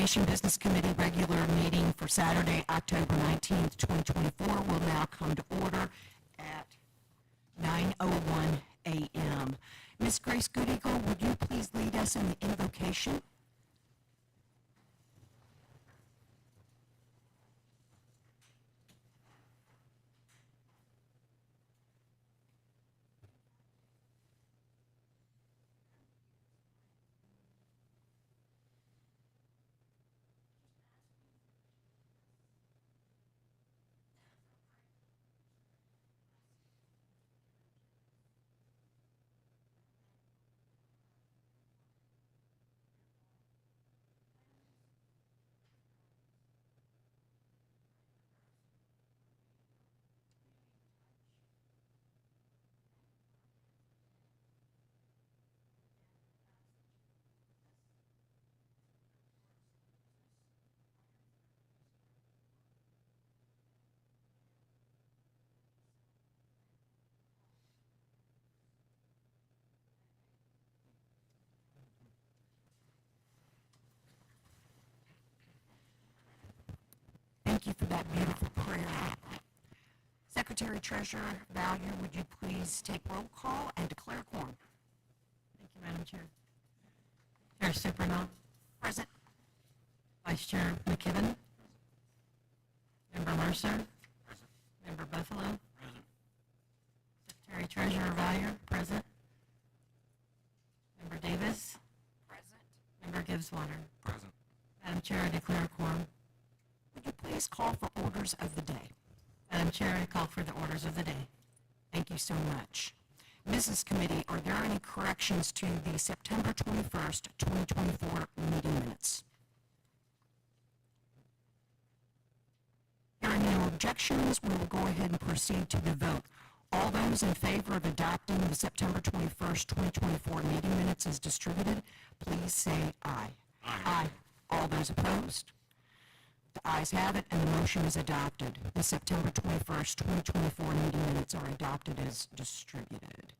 Nation Business Committee regular meeting for Saturday, October 19th, 2024 will now come to order at 9:01 a.m. Ms. Grace Goodeagle, would you please lead us in the invocation? Thank you for that beautiful prayer. Secretary Treasurer Value, would you please take roll call and declare quorum? Thank you, Madam Chair. Chair Supernall. Present. Vice Chair McKibben. Member Mercer. Present. Member Buffalo. Present. Secretary Treasurer Vallier. Present. Member Davis. Present. Member Gibbswater. Present. Madam Chair, I declare quorum. Would you please call for orders of the day? Madam Chair, I call for the orders of the day. Thank you so much. Business Committee, are there any corrections to the September 21st, 2024 meeting minutes? Hearing no objections, we will go ahead and proceed to the vote. All those in favor of adopting the September 21st, 2024 meeting minutes as distributed, please say aye. Aye. All those opposed? The ayes have it, and the motion is adopted. The September 21st, 2024 meeting minutes are adopted as distributed.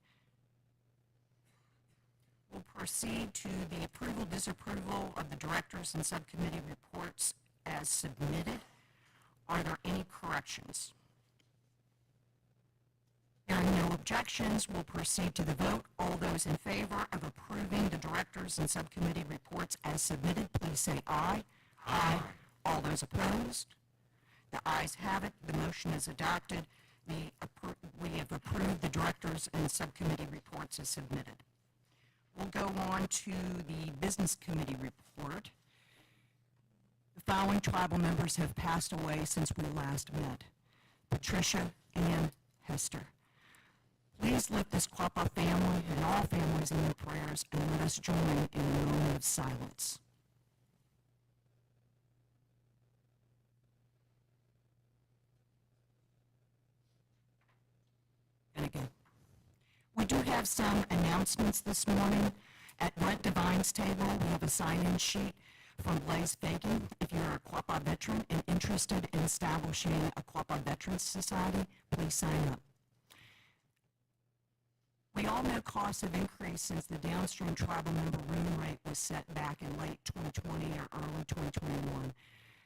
We'll proceed to the approval, disapproval of the directors and subcommittee reports as submitted. Are there any corrections? Hearing no objections, we'll proceed to the vote. All those in favor of approving the directors and subcommittee reports as submitted, please say aye. Aye. All those opposed? The ayes have it. The motion is adopted. We have approved the directors and subcommittee reports as submitted. We'll go on to the business committee report. The following tribal members have passed away since we last met. Patricia Ann Hester. Please lift this Quapaw family and all families in your prayers, and let us join in a moment of silence. And again, we do have some announcements this morning. At Brent Devine's table, we have a sign-in sheet from Blaze Fagan. If you're a Quapaw veteran and interested in establishing a Quapaw Veterans Society, please sign up. We all know costs have increased since the downstream tribal member room rate was set back in late 2020 or early 2021.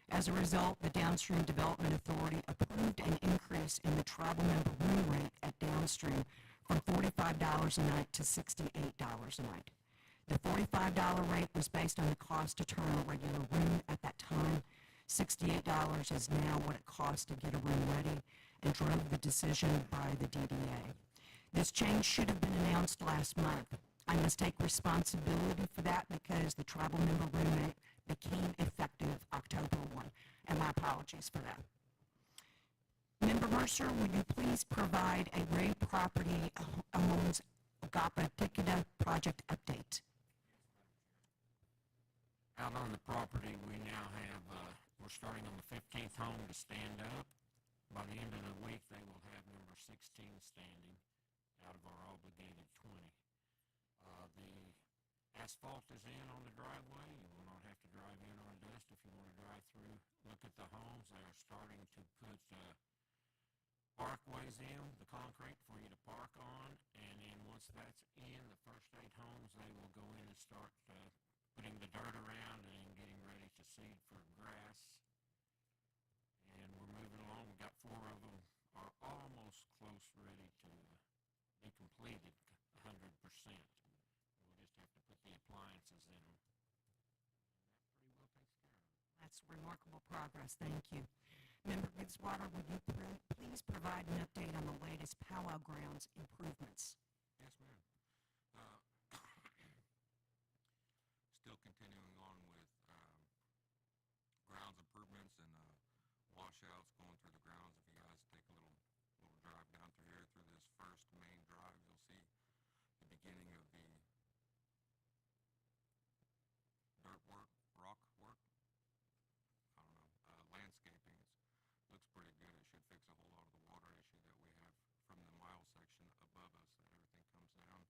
As a result, the Downstream Development Authority approved an increase in the tribal member room rate at downstream from $45 a night to $68 a night. The $45 rate was based on the cost to turn a regular room at that time. $68 is now what it costs to get a room ready, and drove the decision by the DDA. This change should have been announced last month. I must take responsibility for that because the tribal member room rate became effective October 1, and my apologies for that. Member Mercer, would you please provide a Ray Property Homes O-gah-pah project update? Out on the property, we now have, we're starting on the 15th home to stand up. By the end of the week, they will have number 16 standing out of our obligated 20. The asphalt is in on the driveway. You will not have to drive in on dust if you want to drive through. Look at the homes. They are starting to put parkways in, the concrete for you to park on, and then once that's in, the first 8 homes, they will go in and start putting the dirt around and getting ready to seed for grass. And we're moving along. We got 4 of them are almost close, ready to be completed 100%. We'll just have to put the appliances in them. And that pretty well takes care of it. That's remarkable progress. Thank you. Member Fitzwater, would you please provide an update on the latest powwow grounds improvements? Yes, ma'am. Still continuing on with grounds improvements and washouts going through the grounds. If you guys take a little drive down through here, through this first main drive, you'll see the beginning of the dirt work, rock work. I don't know, landscaping. Looks pretty good. It should fix a whole lot of the water issue that we have from the mile section above us, that everything comes down.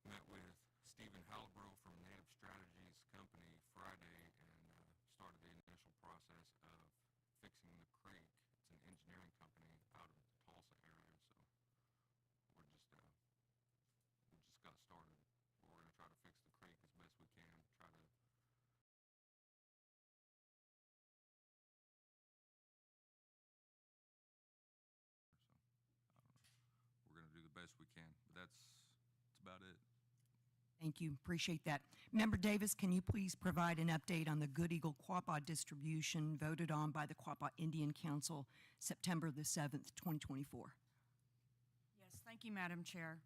Met with Stephen Halbro from Native Strategies Company Friday and started the initial process of fixing the creek. It's an engineering company out of the Tulsa area, so we just got started. We're going to try to fix the creek as best we can, try to we're going to do the best we can, but that's about it. Thank you. Appreciate that. Member Davis, can you please provide an update on the Good Eagle Quapaw distribution voted on by the Quapaw Indian Council September the 7th, 2024? Yes, thank you, Madam Chair.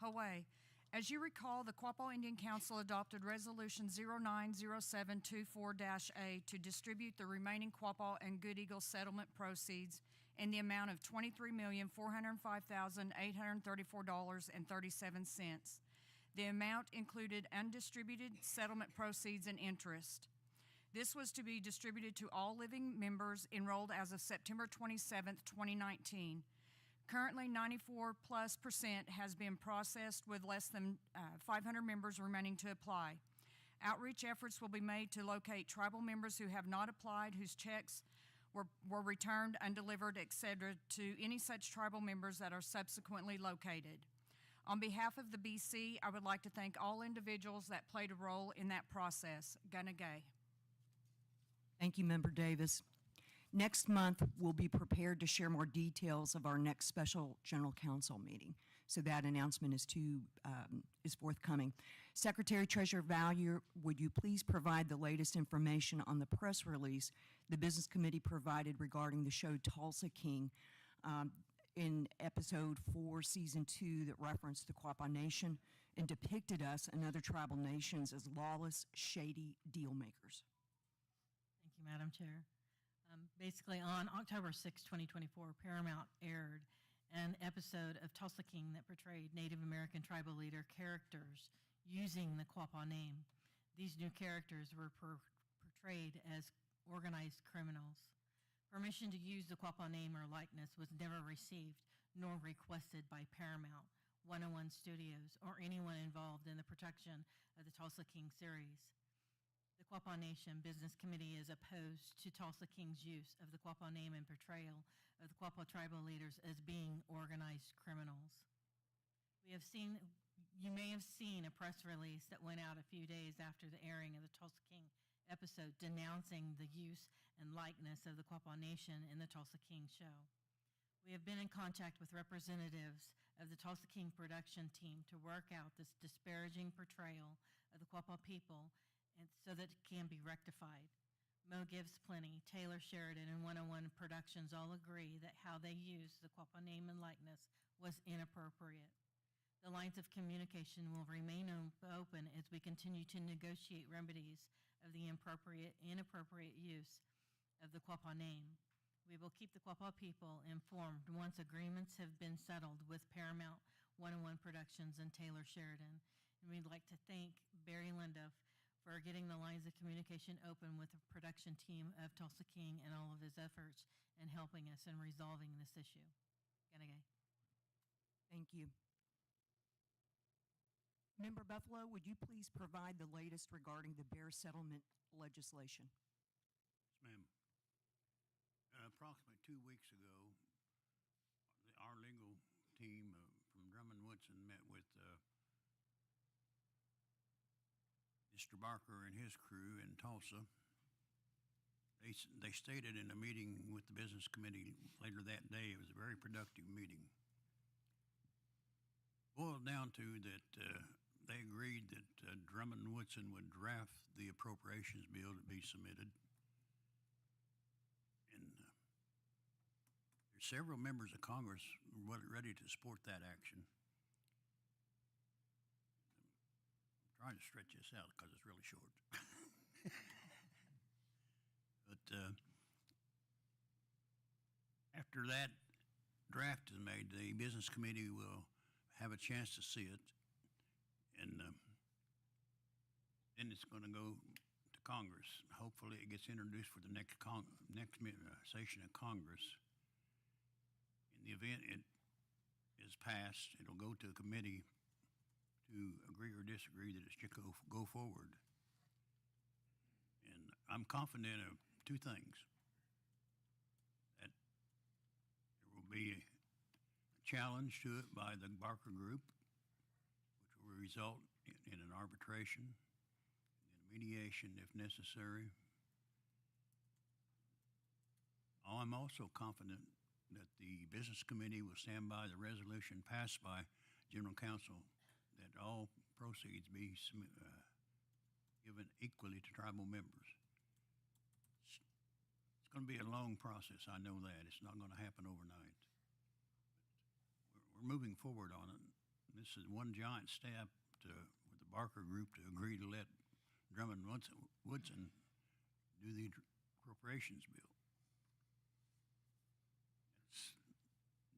Hawaii. As you recall, the Quapaw Indian Council adopted Resolution 090724-A to distribute the remaining Quapaw and Good Eagle settlement proceeds in the amount of $23,405,834.37. The amount included undistributed settlement proceeds and interest. This was to be distributed to all living members enrolled as of September 27th, 2019. Currently, 94+% has been processed with less than 500 members remaining to apply. Outreach efforts will be made to locate tribal members who have not applied, whose checks were returned, undelivered, etc., to any such tribal members that are subsequently located. On behalf of the BC, I would like to thank all individuals that played a role in that process. Gunagay. Thank you, Member Davis. Next month, we'll be prepared to share more details of our next special General Council meeting. So that announcement is forthcoming. Secretary Treasurer Vallier, would you please provide the latest information on the press release the Business Committee provided regarding the show Tulsa King in episode 4, season 2, that referenced the Quapaw Nation and depicted us and other tribal nations as lawless, shady deal makers? Thank you, Madam Chair. Basically, on October 6, 2024, Paramount aired an episode of Tulsa King that portrayed Native American tribal leader characters using the Quapaw name. These new characters were portrayed as organized criminals. Permission to use the Quapaw name or likeness was never received nor requested by Paramount, 101 Studios, or anyone involved in the production of the Tulsa King series. The Quapaw Nation Business Committee is opposed to Tulsa King's use of the Quapaw name and portrayal of the Quapaw tribal leaders as being organized criminals. You may have seen a press release that went out a few days after the airing of the Tulsa King episode denouncing the use and likeness of the Quapaw Nation in the Tulsa King show. We have been in contact with representatives of the Tulsa King production team to work out this disparaging portrayal of the Quapaw people and so that it can be rectified. Mo Gives Plenty, Taylor Sheridan, and 101 Productions all agree that how they used the Quapaw name and likeness was inappropriate. The lines of communication will remain open as we continue to negotiate remedies of the inappropriate use of the Quapaw name. We will keep the Quapaw people informed once agreements have been settled with Paramount, 101 Productions, and Taylor Sheridan. And we'd like to thank Barry Linduff for getting the lines of communication open with the production team of Tulsa King and all of his efforts in helping us in resolving this issue. Ganagay. Thank you. Member Buffalo, would you please provide the latest regarding the bear settlement legislation? Yes, ma'am. Approximately 2 weeks ago, our legal team from Drummond Woodson met with the Mr. Barker and his crew in Tulsa, they stated in a meeting with the business committee later that day, it was a very productive meeting. Boiled down to that they agreed that Drummond Woodson would draft the appropriations bill to be submitted. And there's several members of Congress ready to support that action. I'm trying to stretch this out because it's really short. But after that draft is made, the business committee will have a chance to see it, and then it's going to go to Congress. Hopefully, it gets introduced for the next session of Congress. In the event it is passed, it'll go to a committee to agree or disagree that it should go forward. And I'm confident of two things: that there will be a challenge to it by the Barker Group, which will result in an arbitration and mediation if necessary. I'm also confident that the business committee will stand by the resolution passed by General Counsel that all proceeds be given equally to tribal members. It's going to be a long process, I know that. It's not going to happen overnight. We're moving forward on it. This is one giant step with the Barker Group to agree to let Drummond Woodson do the appropriations bill.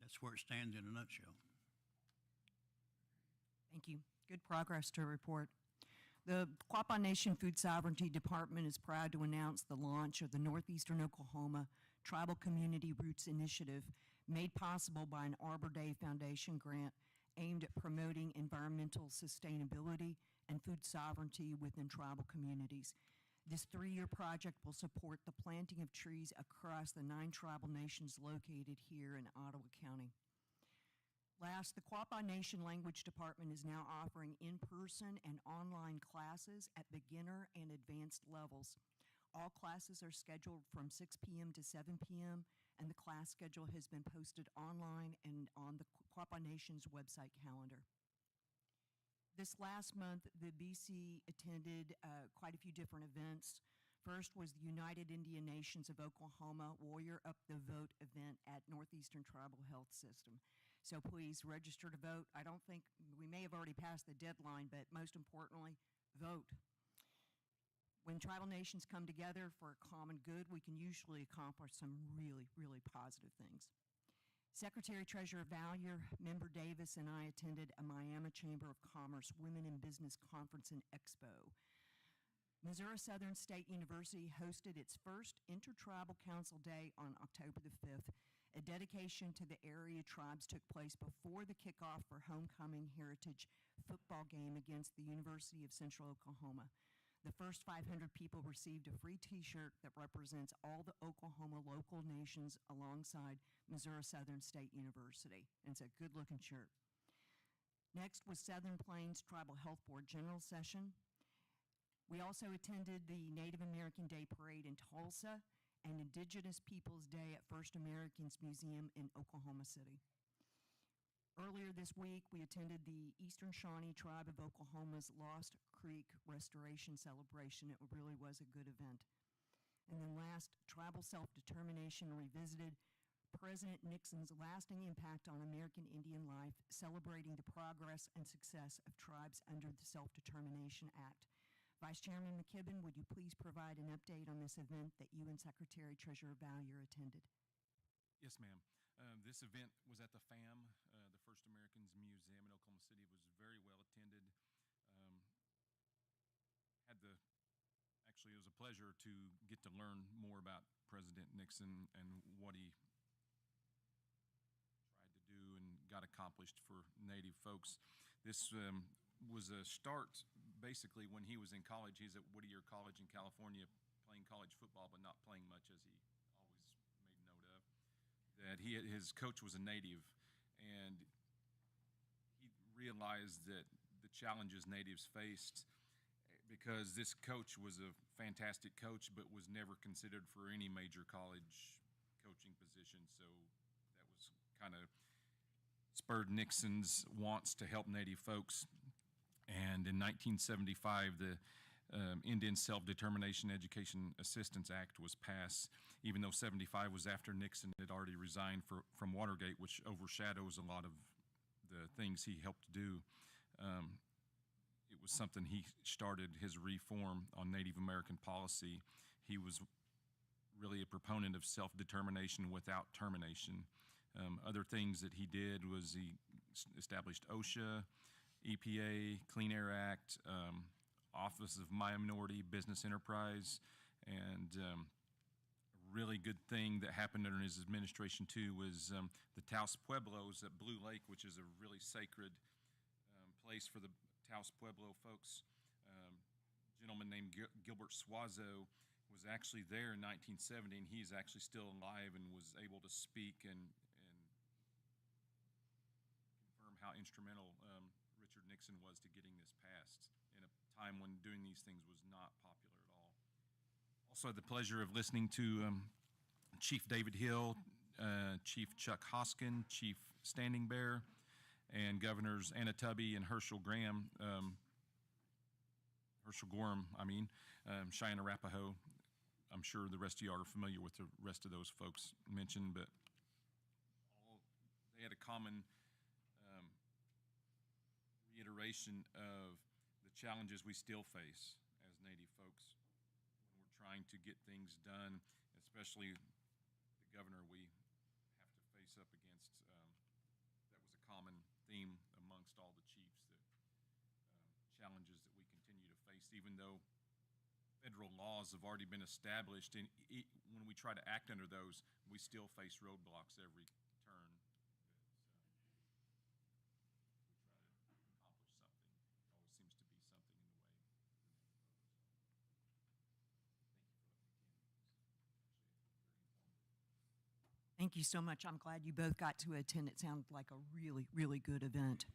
That's where it stands in a nutshell. Thank you. Good progress to report. The Quapaw Nation Food Sovereignty Department is proud to announce the launch of the Northeastern Oklahoma Tribal Community Roots Initiative, made possible by an Arbor Day Foundation grant aimed at promoting environmental sustainability and food sovereignty within tribal communities. This 3-year project will support the planting of trees across the 9 tribal nations located here in Ottawa County. Last, the Quapaw Nation Language Department is now offering in-person and online classes at beginner and advanced levels. All classes are scheduled from 6 p.m. to 7 p.m., and the class schedule has been posted online and on the Quapaw Nation's website calendar. This last month, the BC attended quite a few different events. First was the United Indian Nations of Oklahoma Warrior Up the Vote event at Northeastern Tribal Health System. So please register to vote. I don't think, we may have already passed the deadline, but most importantly, vote. When tribal nations come together for a common good, we can usually accomplish some really, really positive things. Secretary Treasurer Valier, Member Davis, and I attended a Miami Chamber of Commerce Women in Business Conference and Expo. Missouri Southern State University hosted its first Intertribal Council Day on October the 5th. A dedication to the area tribes took place before the kickoff for homecoming heritage football game against the University of Central Oklahoma. The first 500 people received a free t-shirt that represents all the Oklahoma local nations alongside Missouri Southern State University. And it's a good-looking shirt. Next was Southern Plains Tribal Health Board General Session. We also attended the Native American Day Parade in Tulsa and Indigenous Peoples Day at First Americans Museum in Oklahoma City. Earlier this week, we attended the Eastern Shawnee Tribe of Oklahoma's Lost Creek Restoration Celebration. It really was a good event. And then last, Tribal Self-Determination revisited President Nixon's lasting impact on American Indian life, celebrating the progress and success of tribes under the Self-Determination Act. Vice Chairman McKibben, would you please provide an update on this event that you and Secretary Treasurer Valier attended? Yes, ma'am. This event was at the FAM, the First Americans Museum in Oklahoma City. It was very well attended. Actually, it was a pleasure to get to learn more about President Nixon and what he tried to do and got accomplished for Native folks. This was a start, basically, when he was in college. He's at Whittier College in California playing college football, but not playing much, as he always made note of. That his coach was a Native, and he realized that the challenges Natives faced because this coach was a fantastic coach, but was never considered for any major college coaching position. So that was kind of spurred Nixon's wants to help Native folks. And in 1975, the Indian Self-Determination Education Assistance Act was passed, even though 75 was after Nixon had already resigned from Watergate, which overshadows a lot of the things he helped do. It was something he started his reform on Native American policy. He was really a proponent of self-determination without termination. Other things that he did was he established OSHA, EPA, Clean Air Act, Office of Minority Business Enterprise, and a really good thing that happened under his administration too was the Taos Pueblos at Blue Lake, which is a really sacred place for the Taos Pueblo folks. A gentleman named Gilbert Suazo was actually there in 1970, and he's actually still alive and was able to speak and confirm how instrumental Richard Nixon was to getting this passed in a time when doing these things was not popular at all. Also had the pleasure of listening to Chief David Hill, Chief Chuck Hoskin, Chief Standing Bear, and Governors Anna Tubby and Herschel Gorham, Cheyenne Arapaho. I'm sure the rest of you are familiar with the rest of those folks mentioned, but they had a common reiteration of the challenges we still face as Native folks when we're trying to get things done, especially the governor we have to face up against. That was a common theme amongst all the chiefs, that challenges that we continue to face, even though federal laws have already been established, and when we try to act under those, we still face roadblocks every turn. We try to accomplish something. It always seems to be something in the way. Thank you so much. I'm glad you both got to attend. It sounded like a really, really good event.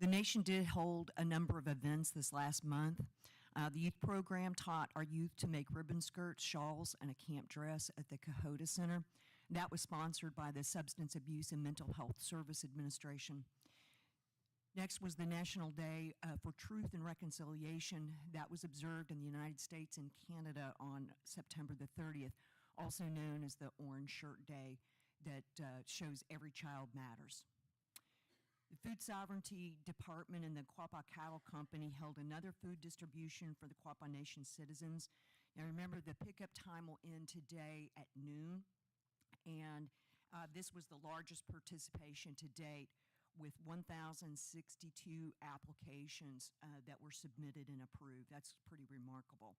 The nation did hold a number of events this last month. The youth program taught our youth to make ribbon skirts, shawls, and a camp dress at the Kahota Center. That was sponsored by the Substance Abuse and Mental Health Service Administration. Next was the National Day for Truth and Reconciliation. That was observed in the United States and Canada on September the 30th, also known as the Orange Shirt Day, that shows every child matters. The Food Sovereignty Department and the Quapaw Cattle Company held another food distribution for the Quapaw Nation citizens. Now remember, the pickup time will end today at noon, and this was the largest participation to date, with 1,062 applications that were submitted and approved. That's pretty remarkable.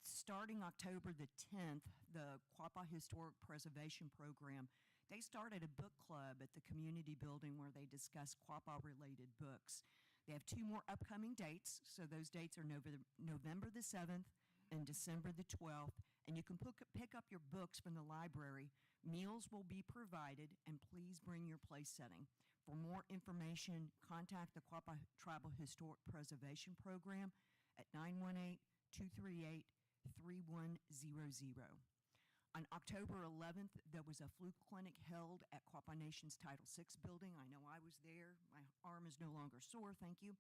Starting October the 10th, the Quapaw Historic Preservation Program, they started a book club at the community building where they discuss Quapaw-related books. They have 2 more upcoming dates, so those dates are November the 7th and December the 12th, and you can pick up your books from the library. Meals will be provided, and please bring your place setting. For more information, contact the Quapaw Tribal Historic Preservation Program at 918-238-3100. On October 11th, there was a flu clinic held at Quapaw Nation's Title VI building. I know I was there. My arm is no longer sore, thank you.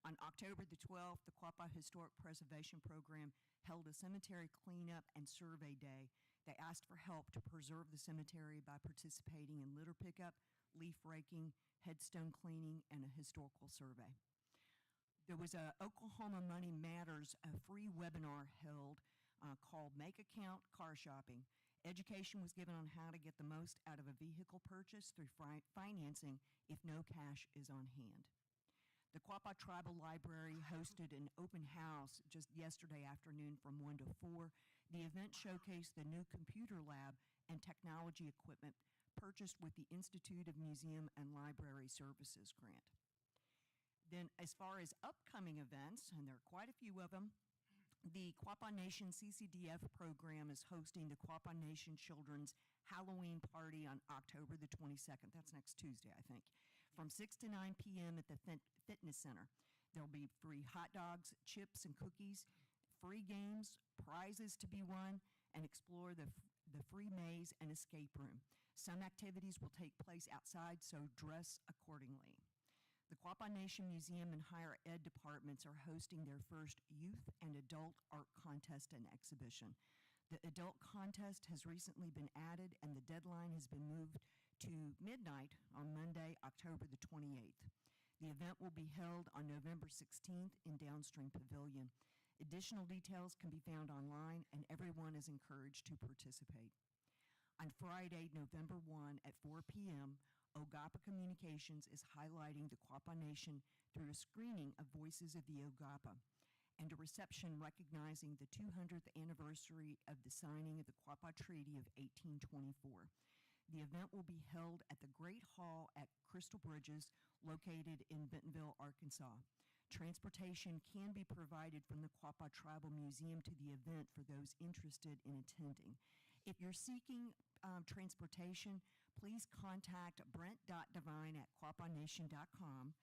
On October the 12th, the Quapaw Historic Preservation Program held a cemetery cleanup and survey day. They asked for help to preserve the cemetery by participating in litter pickup, leaf raking, headstone cleaning, and a historical survey. There was a Oklahoma Money Matters, a free webinar held called Make a Count Car Shopping. Education was given on how to get the most out of a vehicle purchase through financing if no cash is on hand. The Quapaw Tribal Library hosted an open house just yesterday afternoon from 1 to 4. The event showcased the new computer lab and technology equipment purchased with the Institute of Museum and Library Services grant. Then, as far as upcoming events, and there are quite a few of them, the Quapaw Nation CCDF program is hosting the Quapaw Nation Children's Halloween Party on October the 22nd. That's next Tuesday, I think, from 6 to 9 p.m. at the Fitness Center. There'll be free hot dogs, chips, and cookies, free games, prizes to be won, and explore the free maze and escape room. Some activities will take place outside, so dress accordingly. The Quapaw Nation Museum and Higher Ed departments are hosting their first youth and adult art contest and exhibition. The adult contest has recently been added, and the deadline has been moved to midnight on Monday, October the 28th. The event will be held on November 16th in Downstream Pavilion. Additional details can be found online, and everyone is encouraged to participate. On Friday, November 1 at 4 p.m., O-Guah-Pah Communications is highlighting the Quapaw Nation through a screening of Voices of the O-Guah-Pah and a reception recognizing the 200th anniversary of the signing of the Quapaw Treaty of 1824. The event will be held at the Great Hall at Crystal Bridges, located in Bentonville, Arkansas. Transportation can be provided from the Quapaw Tribal Museum to the event for those interested in attending. If you're seeking transportation, please contact brent.devine@quapawnation.com.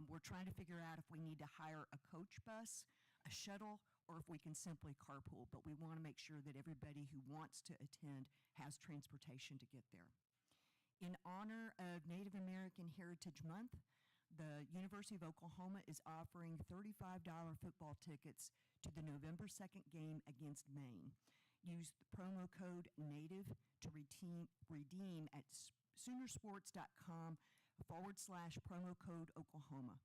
We're trying to figure out if we need to hire a coach bus, a shuttle, or if we can simply carpool, but we want to make sure that everybody who wants to attend has transportation to get there. In honor of Native American Heritage Month, the University of Oklahoma is offering $35 football tickets to the November 2nd game against Maine. Use the promo code NATIVE to redeem at Soonersports.com/promo code Oklahoma.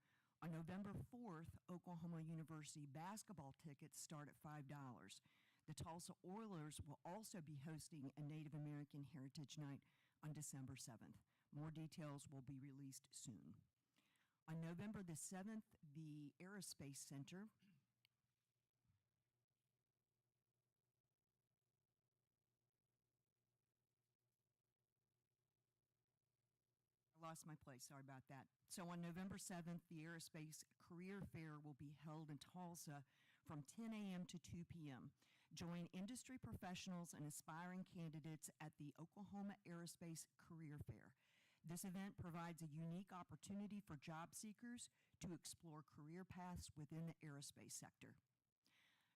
On November 4th, Oklahoma University basketball tickets start at $5. The Tulsa Oilers will also be hosting a Native American Heritage Night on December 7th. More details will be released soon. On November the 7th, the Aerospace Center lost my place, sorry about that. So on November 7th, the Aerospace Career Fair will be held in Tulsa from 10 a.m. to 2 p.m. Join industry professionals and aspiring candidates at the Oklahoma Aerospace Career Fair. This event provides a unique opportunity for job seekers to explore career paths within the aerospace sector.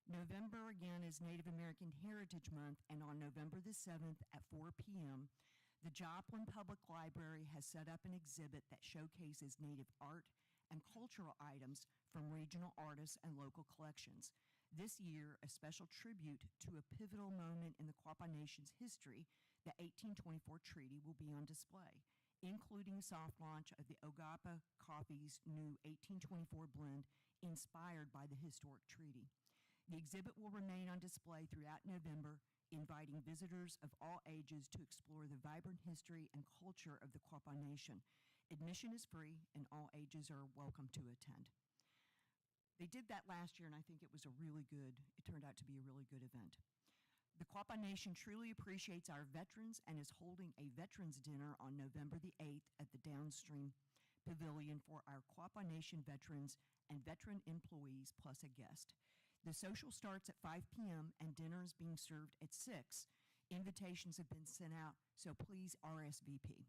November, again, is Native American Heritage Month, and on November the 7th at 4 p.m., the Joplin Public Library has set up an exhibit that showcases Native art and cultural items from regional artists and local collections. This year, a special tribute to a pivotal moment in the Quapaw Nation's history, the 1824 Treaty, will be on display, including a soft launch of the O-Guah-Pah Coffee's new 1824 blend inspired by the historic treaty. The exhibit will remain on display throughout November, inviting visitors of all ages to explore the vibrant history and culture of the Quapaw Nation. Admission is free, and all ages are welcome to attend. They did that last year, and I think it turned out to be a really good event. The Quapaw Nation truly appreciates our veterans and is holding a Veterans Dinner on November the 8th at the Downstream Pavilion for our Quapaw Nation veterans and veteran employees, plus a guest. The social starts at 5 p.m. and dinner is being served at 6. Invitations have been sent out, so please RSVP.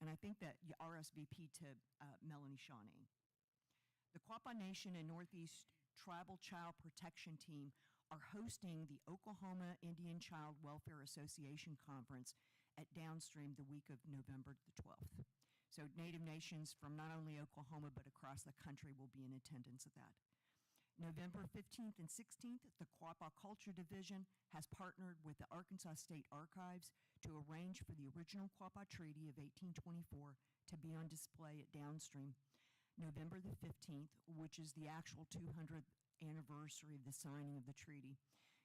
And I think that you RSVP to Melanie Shawnee. The Quapaw Nation and Northeast Tribal Child Protection Team are hosting the Oklahoma Indian Child Welfare Association Conference at Downstream the week of November the 12th. So Native nations from not only Oklahoma but across the country will be in attendance at that. November 15th and 16th, the Quapaw Culture Division has partnered with the Arkansas State Archives to arrange for the original Quapaw Treaty of 1824 to be on display at Downstream. November the 15th, which is the actual 200th anniversary of the signing of the treaty.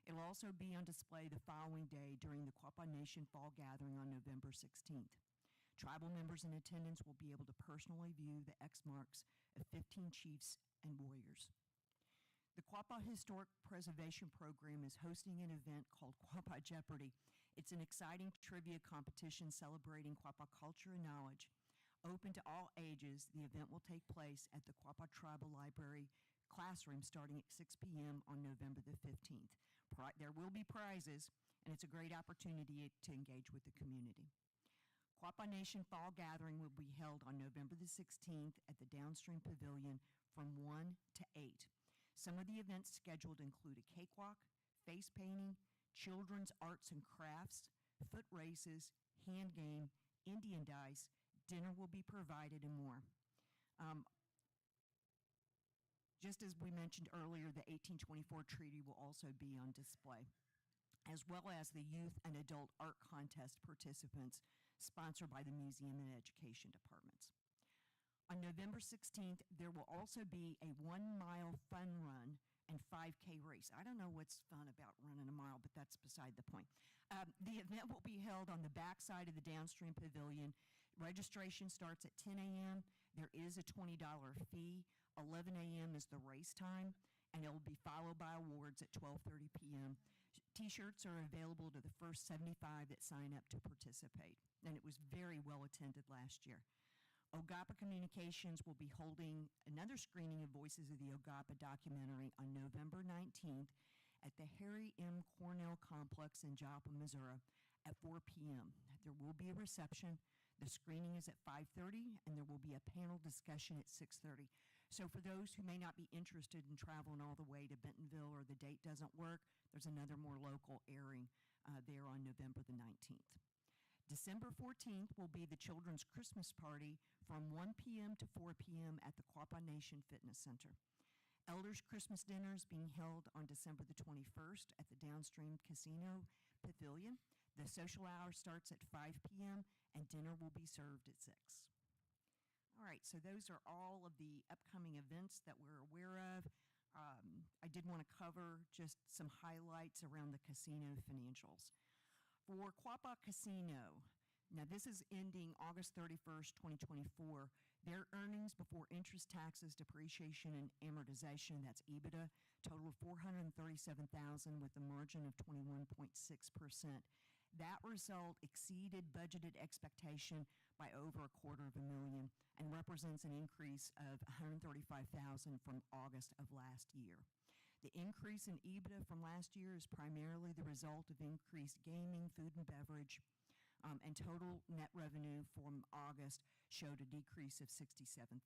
It'll also be on display the following day during the Quapaw Nation Fall Gathering on November 16th. Tribal members in attendance will be able to personally view the X marks of 15 chiefs and warriors. The Quapaw Historic Preservation Program is hosting an event called Quapaw Jeopardy! It's an exciting trivia competition celebrating Quapaw culture and knowledge. Open to all ages, the event will take place at the Quapaw Tribal Library classroom starting at 6 p.m. on November the 15th. There will be prizes, and it's a great opportunity to engage with the community. Quapaw Nation Fall Gathering will be held on November the 16th at the Downstream Pavilion from 1 to 8. Some of the events scheduled include a cakewalk, face painting, children's arts and crafts, foot races, hand game, Indian dice, dinner will be provided, and more. Just as we mentioned earlier, the 1824 treaty will also be on display, as well as the youth and adult art contest participants sponsored by the Museum and Education Departments. On November 16th, there will also be a 1-mile fun run and 5K race. I don't know what's fun about running a mile, but that's beside the point. The event will be held on the backside of the Downstream Pavilion. Registration starts at 10 a.m. There is a $20 fee. 11 a.m. is the race time, and it will be followed by awards at 12:30 p.m. T-shirts are available to the first 75 that sign up to participate, and it was very well attended last year. O-Guah-Pah Communications will be holding another screening of Voices of the O-Guah-Pah documentary on November 19th at the Harry M. Cornell Complex in Uga'xpa, Missouri at 4 p.m. There will be a reception. The screening is at 5:30, and there will be a panel discussion at 6:30. So for those who may not be interested in traveling all the way to Bentonville or the date doesn't work, there's another more local airing there on November the 19th. December 14th will be the Children's Christmas Party from 1 p.m. to 4 p.m. at the Quapaw Nation Fitness Center. Elders Christmas dinner is being held on December the 21st at the Downstream Casino Pavilion. The social hour starts at 5 p.m. and dinner will be served at 6. All right, so those are all of the upcoming events that we're aware of. I did want to cover just some highlights around the casino financials. For Quapaw Casino, now this is ending August 31st, 2024. Their earnings before interest, taxes, depreciation, and amortization, that's EBITDA, total of $437,000 with a margin of 21.6%. That result exceeded budgeted expectation by over $250,000 and represents an increase of $135,000 from August of last year. The increase in EBITDA from last year is primarily the result of increased gaming, food and beverage, and total net revenue from August showed a decrease of $67,000.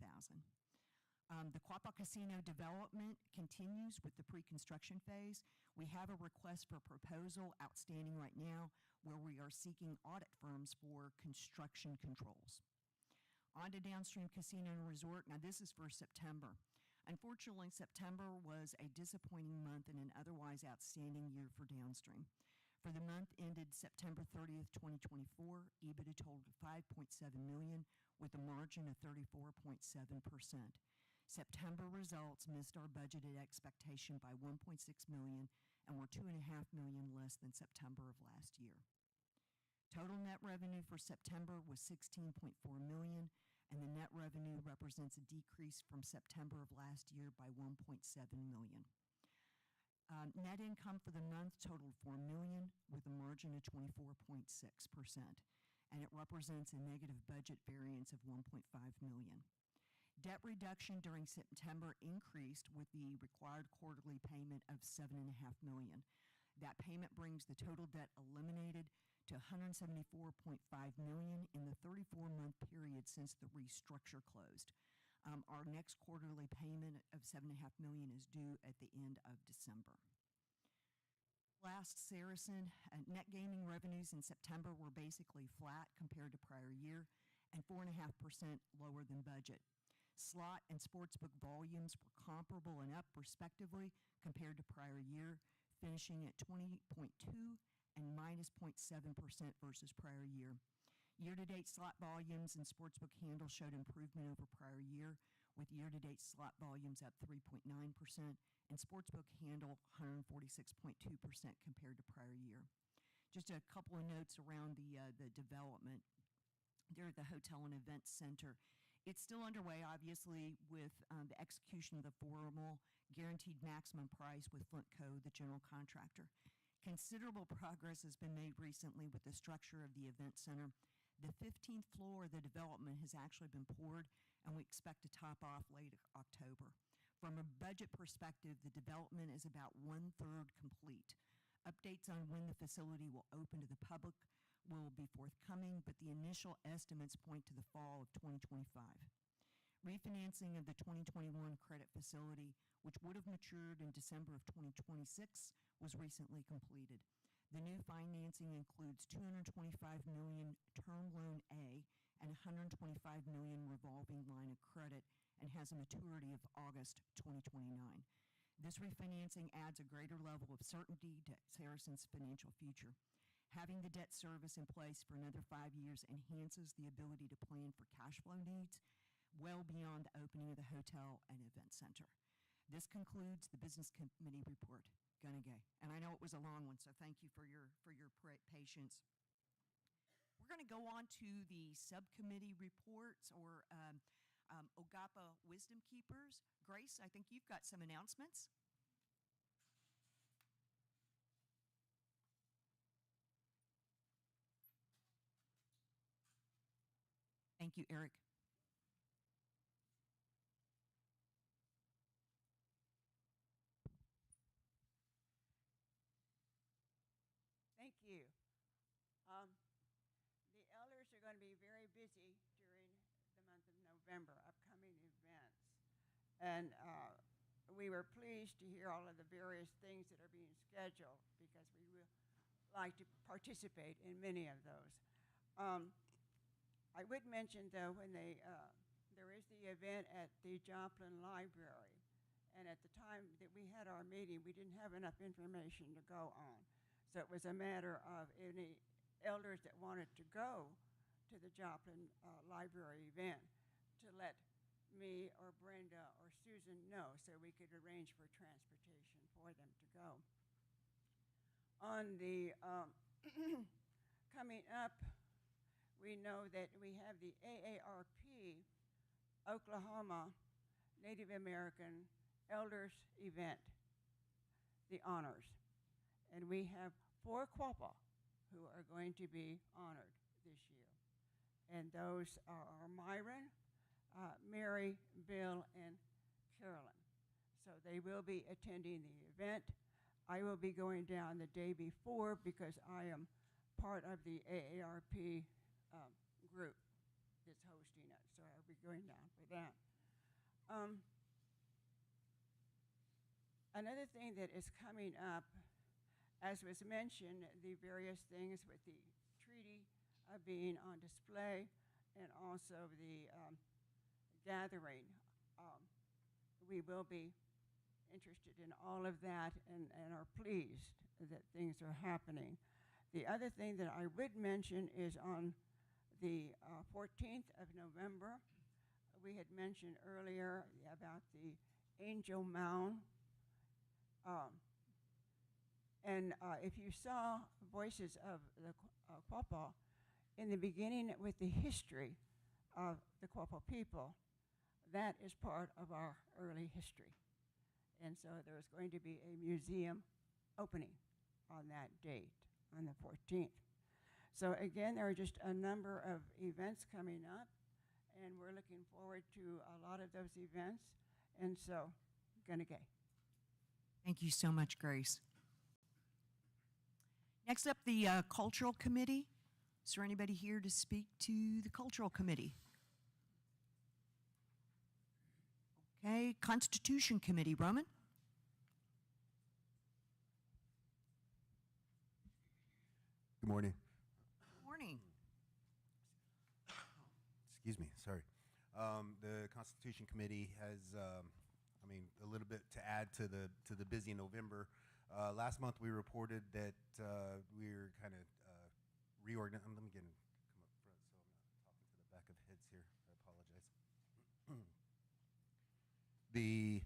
The Quapaw Casino development continues with the pre-construction phase. We have a request for proposal outstanding right now where we are seeking audit firms for construction controls. On to Downstream Casino and Resort. Now this is for September. Unfortunately, September was a disappointing month in an otherwise outstanding year for Downstream. For the month ended September 30th, 2024, EBITDA totaled $5.7 million with a margin of 34.7%. September results missed our budgeted expectation by $1.6 million and were $2.5 million less than September of last year. Total net revenue for September was $16.4 million, and the net revenue represents a decrease from September of last year by $1.7 million. Net income for the month totaled $4 million with a margin of 24.6%, and it represents a negative budget variance of $1.5 million. Debt reduction during September increased with the required quarterly payment of $7.5 million. That payment brings the total debt eliminated to $174.5 million in the 34-month period since the restructure closed. Our next quarterly payment of $7.5 million is due at the end of December. Last, Saracen, net gaming revenues in September were basically flat compared to prior year and 4.5% lower than budget. Slot and sportsbook volumes were comparable and up respectively compared to prior year, finishing at 20.2 and minus 0.7% versus prior year. Year-to-date slot volumes and sportsbook handle showed improvement over prior year, with year-to-date slot volumes up 3.9% and sportsbook handle 146.2% compared to prior year. Just a couple of notes around the development. There at the Hotel and Events Center. It's still underway, obviously, with the execution of the formal guaranteed maximum price with Flint Co., the general contractor. Considerable progress has been made recently with the structure of the event center. The 15th floor of the development has actually been poured, and we expect to top off late October. From a budget perspective, the development is about 1/3 complete. Updates on when the facility will open to the public will be forthcoming, but the initial estimates point to the fall of 2025. Refinancing of the 2021 credit facility, which would have matured in December of 2026, was recently completed. The new financing includes $225 million Term Loan A and $125 million revolving line of credit and has a maturity of August 2029. This refinancing adds a greater level of certainty to Saracen's financial future. Having the debt service in place for another 5 years enhances the ability to plan for cash flow needs well beyond the opening of the hotel and event center. This concludes the business committee report. Gunagay. And I know it was a long one, so thank you for your patience. We're going to go on to the subcommittee reports, or O-gah-pah Wisdom Keepers. Grace, I think you've got some announcements. Thank you, Eric. Thank you. The elders are going to be very busy during the month of November, upcoming events. And we were pleased to hear all of the various things that are being scheduled, because we will like to participate in many of those. I would mention, though, when there is the event at the Joplin Library, and at the time that we had our meeting, we didn't have enough information to go on. So it was a matter of any elders that wanted to go to the Joplin Library event to let me or Brenda or Susan know so we could arrange for transportation for them to go. On the coming up, we know that we have the AARP Oklahoma Native American Elders event, the honors. And we have 4 Quapaw who are going to be honored this year. And those are Myron, Mary, Bill, and Carolyn. So they will be attending the event. I will be going down the day before because I am part of the AARP group that's hosting it. So I'll be going down for that. Another thing that is coming up, as was mentioned, the various things with the treaty being on display, and also the gathering. We will be interested in all of that and are pleased that things are happening. The other thing that I would mention is on the 14th of November, we had mentioned earlier about the Angel Mound. And if you saw Voices of the Quapaw, in the beginning with the history of the Quapaw people, that is part of our early history. And so there's going to be a museum opening on that date, on the 14th. So again, there are just a number of events coming up, and we're looking forward to a lot of those events. And so, Gunagay. Thank you so much, Grace. Next up, the Cultural Committee. Is there anybody here to speak to the Cultural Committee? Okay, Constitution Committee, Roman? Good morning. Good morning. Excuse me, sorry. The Constitution Committee has, a little bit to add to the busy November. Last month we reported that we're kind of reorganizing. Let me come up front so I'm not talking to the back of heads here. I apologize. The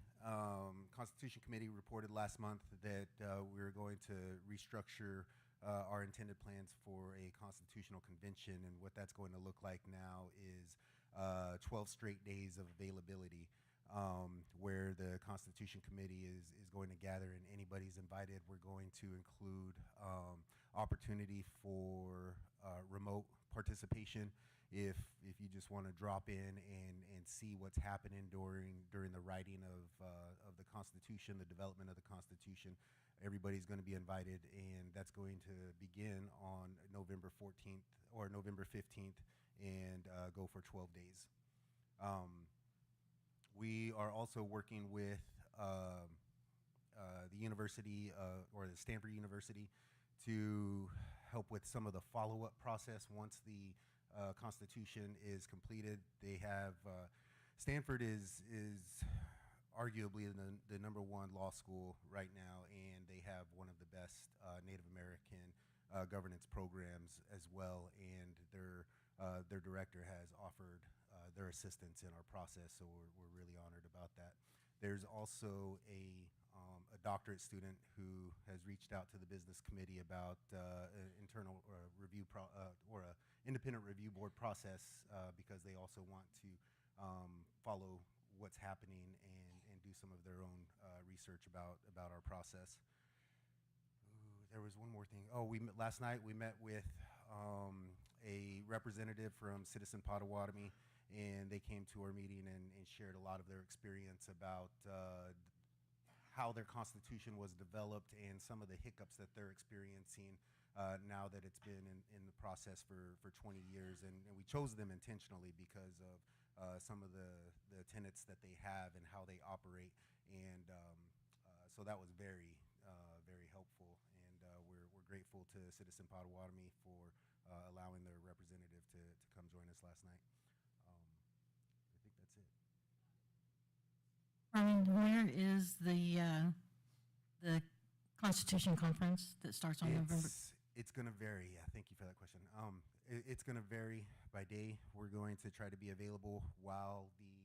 Constitution Committee reported last month that we were going to restructure our intended plans for a constitutional convention, and what that's going to look like now is 12 straight days of availability, where the Constitution Committee is going to gather and anybody's invited. We're going to include opportunity for remote participation if you just want to drop in and see what's happening during the writing of the Constitution, the development of the Constitution. Everybody's going to be invited, and that's going to begin on November 14th or November 15th and go for 12 days. We are also working with the university or the Stanford University to help with some of the follow-up process once the Constitution is completed. They have Stanford is arguably the number one law school right now, and they have one of the best Native American governance programs as well. And their director has offered their assistance in our process, so we're really honored about that. There's also a doctorate student who has reached out to the business committee about an internal review or a independent review board process because they also want to follow what's happening and do some of their own research about our process. Ooh, there was one more thing. Oh, last night we met with a representative from Citizen Potawatomi, and they came to our meeting and shared a lot of their experience about how their constitution was developed and some of the hiccups that they're experiencing now that it's been in the process for 20 years. And we chose them intentionally because of some of the tenets that they have and how they operate. And so that was very, very helpful. And we're grateful to Citizen Potawatomi for allowing their representative to come join us last night. I think that's it. Where is the Constitution Conference that starts on November? It's going to vary. Yeah, thank you for that question. It's going to vary by day. We're going to try to be available while the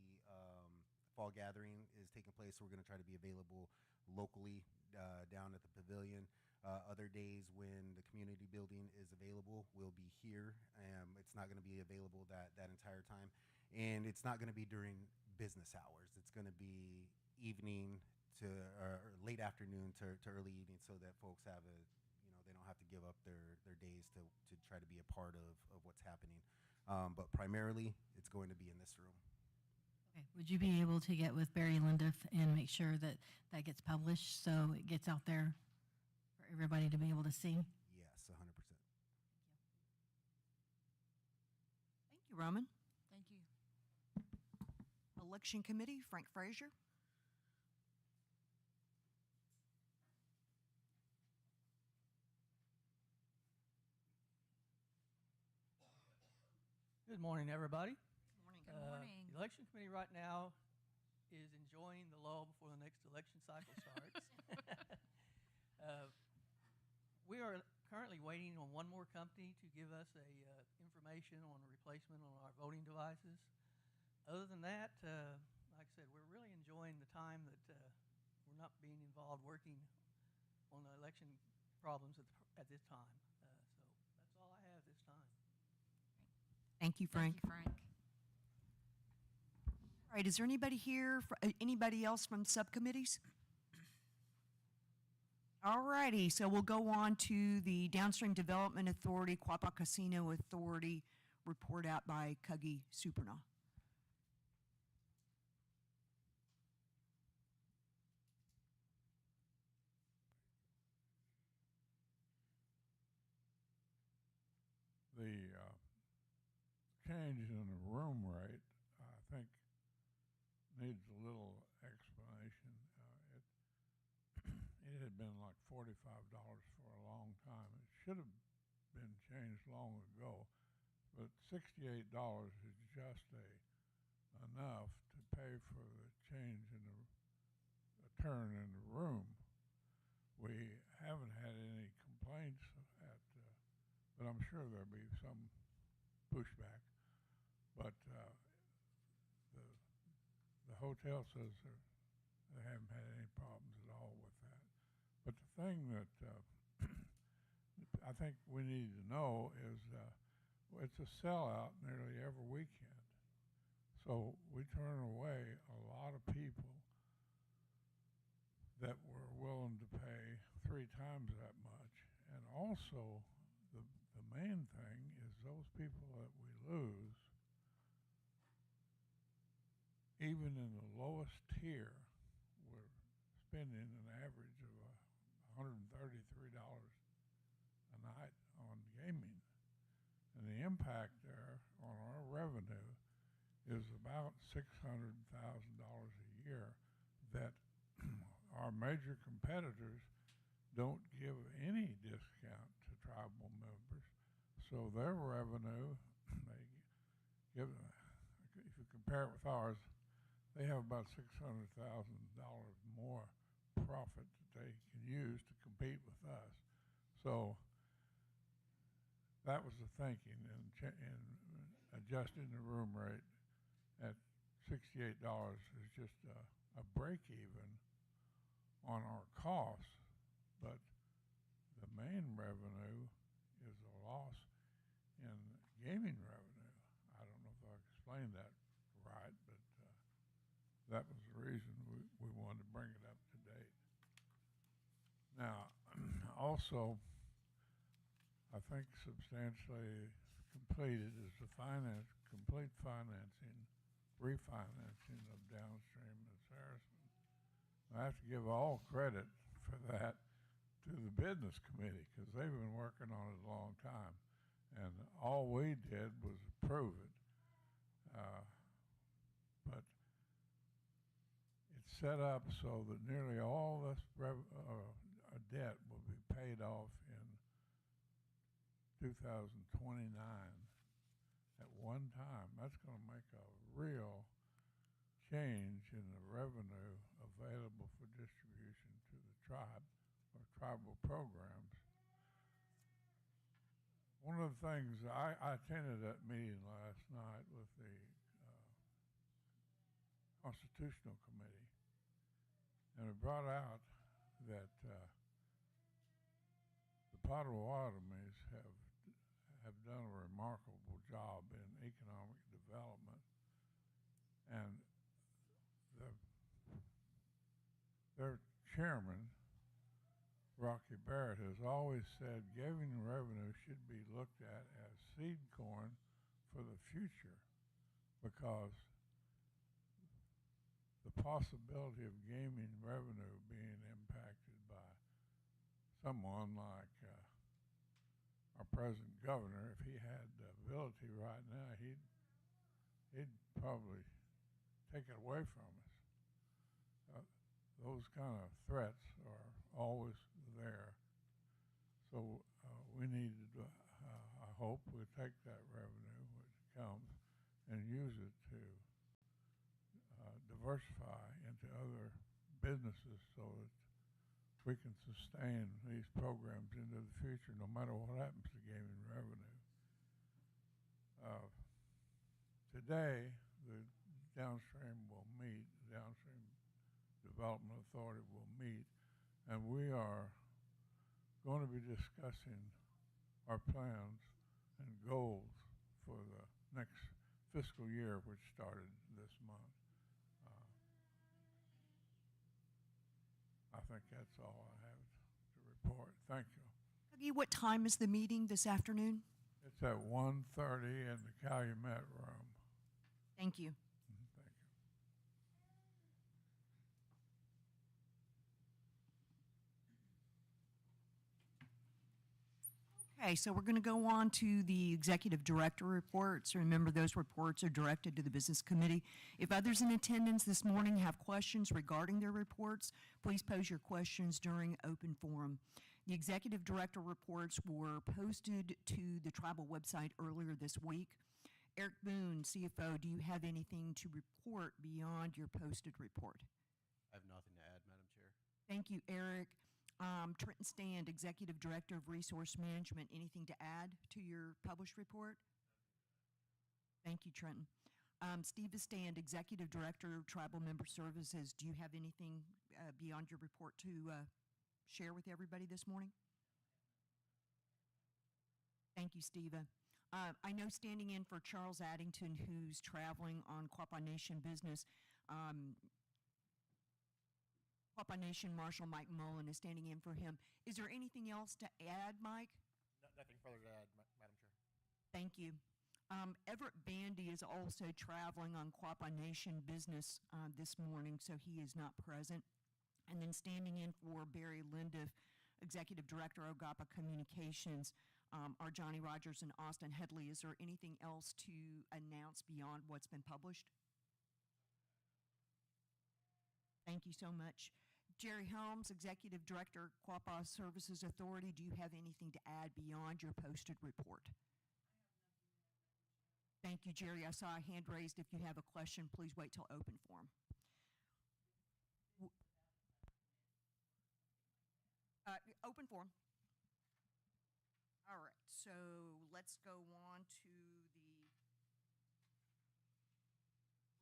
fall gathering is taking place. We're going to try to be available locally down at the pavilion. Other days when the community building is available, we'll be here. It's not going to be available that entire time. And it's not going to be during business hours. It's going to be evening to or late afternoon to early evening, so that folks have they don't have to give up their days to try to be a part of what's happening. But primarily, it's going to be in this room. Okay. Would you be able to get with Barry Lindiff and make sure that that gets published so it gets out there for everybody to be able to see? Yes, 100%. Thank you, Roman. Thank you. Election Committee, Frank Frazier. Good morning, everybody. Good morning. The election committee right now is enjoying the lull before the next election cycle starts. We are currently waiting on one more company to give us information on a replacement on our voting devices. Other than that, like I said, we're really enjoying the time that we're not being involved working on the election problems at this time. So that's all I have this time. Thank you, Frank. Thank you, Frank. All right, is there anybody here, anybody else from subcommittees? All righty, so we'll go on to the Downstream Development Authority, Quapaw Casino Authority, report out by Kagi Supernaw. The change in the room rate, I think, needs a little explanation. It had been like $45 for a long time. It should have been changed long ago, but $68 is just enough to pay for the change in the turn in the room. We haven't had any complaints but I'm sure there'll be some pushback. But the hotel says they haven't had any problems at all with that. But the thing that I think we need to know is it's a sellout nearly every weekend. So we turn away a lot of people that were willing to pay 3 times that much. And also, the main thing is those people that we lose, even in the lowest tier, we're spending an average of $133 a night on gaming. And the impact there on our revenue is about $600,000 a major competitors don't give any discount to tribal members, so their revenue, they give, if you compare it with ours, they have about $600,000 more profit that they can use to compete with us. So that was the thinking in adjusting the room rate at $68 is just a break even on our costs, but the main revenue is a loss in gaming revenue. I don't know if I explained that right, but that was the reason we wanted to bring it up to date. Now, also, I think substantially completed is the complete financing, refinancing of downstream in Saracen. I have to give all credit for that to the business committee because they've been working on it a long time, and all we did was approve it. But it's set up so that nearly all this debt will be paid off in 2029 at one time. That's going to make a real change in the revenue available for distribution to the tribe or tribal programs. One of the things, I attended that meeting last night with the Constitutional Committee, and it brought out that the Potawatomis have done a remarkable job in economic development, and their chairman, Rocky Barrett, has always said gaming revenue should be looked at as seed corn for the future because the possibility of gaming revenue being impacted by someone like our present governor, if he had the ability right now, he'd probably take it away from us. Those kind of threats are always there. So we need to, I hope, we take that revenue when it comes and use it to diversify into other businesses so that we can sustain these programs into the future no matter what happens to gaming revenue. Today, the downstream Development Authority will meet, and we are going to be discussing our plans and goals for the next fiscal year, which started this month. I think that's all I have to report. Thank you. Dougie, what time is the meeting this afternoon? It's at 1:30 in the Calumet room. Thank you. Thank you. Okay, so we're going to go on to the executive director reports. Remember, those reports are directed to the business committee. If others in attendance this morning have questions regarding their reports, please pose your questions during open forum. The executive director reports were posted to the tribal website earlier this week. Eric Boone, CFO, do you have anything to report beyond your posted report? I have nothing to add, Madam Chair. Thank you, Eric. Trenton Stand, Executive Director of Resource Management, anything to add to your published report? Thank you, Trenton. Steve Stand, Executive Director of Tribal Member Services, do you have anything beyond your report to share with everybody this morning? Thank you, Steve. I know standing in for Charles Addington, who's traveling on Quapaw Nation business, Quapaw Nation Marshal Mike Mullen is standing in for him. Is there anything else to add, Mike? Nothing further to add, Madam Chair. Thank you. Everett Bandy is also traveling on Quapaw Nation business this morning, so he is not present. And then standing in for Barry Lindiff, Executive Director, O-Guah-Pah Communications, are Johnny Rogers and Austin Headley. Is there anything else to announce beyond what's been published? Thank you so much. Jerry Helms, Executive Director, Quapaw Services Authority, do you have anything to add beyond your posted report? Thank you, Jerry. I saw a hand raised. If you have a question, please wait till open forum. Open forum. All right, so let's go on to the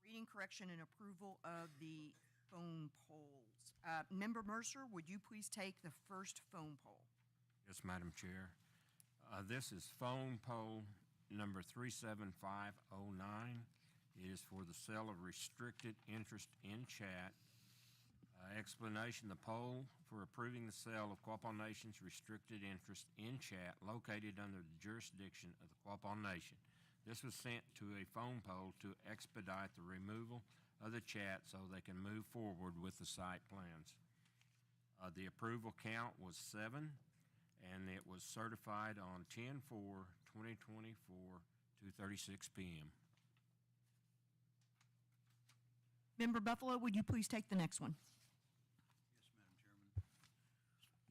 reading, correction, and approval of the phone polls. Member Mercer, would you please take the first phone poll? Yes, Madam Chair. This is phone poll number 37509. It is for the sale of restricted interest in chat. Explanation, the poll for approving the sale of Quapaw Nation's restricted interest in chat located under the jurisdiction of the Quapaw Nation. This was sent to a phone poll to expedite the removal of the chat so they can move forward with the site plans. The approval count was 7, and it was certified on 10/4/2024, 2:36 p.m. Member Buffalo, would you please take the next one?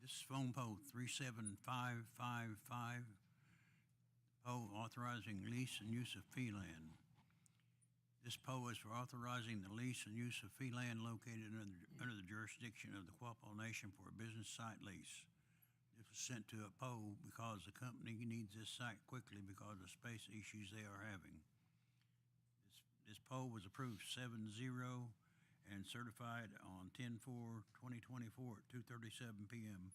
This is phone poll 37555, poll authorizing lease and use of fee land. This poll is for authorizing the lease and use of fee land located under the jurisdiction of the Quapaw Nation for a business site lease. This was sent to a poll because the company needs this site quickly because of space issues they are having. This poll was approved 7-0 and certified on 10/4/2024 at 2:37 p.m.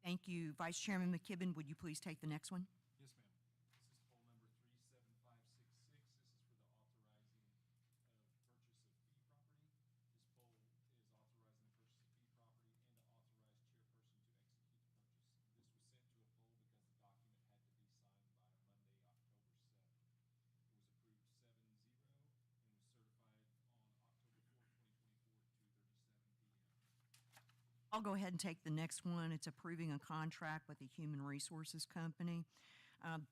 Thank you. Vice Chairman McKibben, would you please take the next one? Yes, ma'am. This is poll number 37566. I'll go ahead and take the next one. It's approving a contract with the Human Resources Company.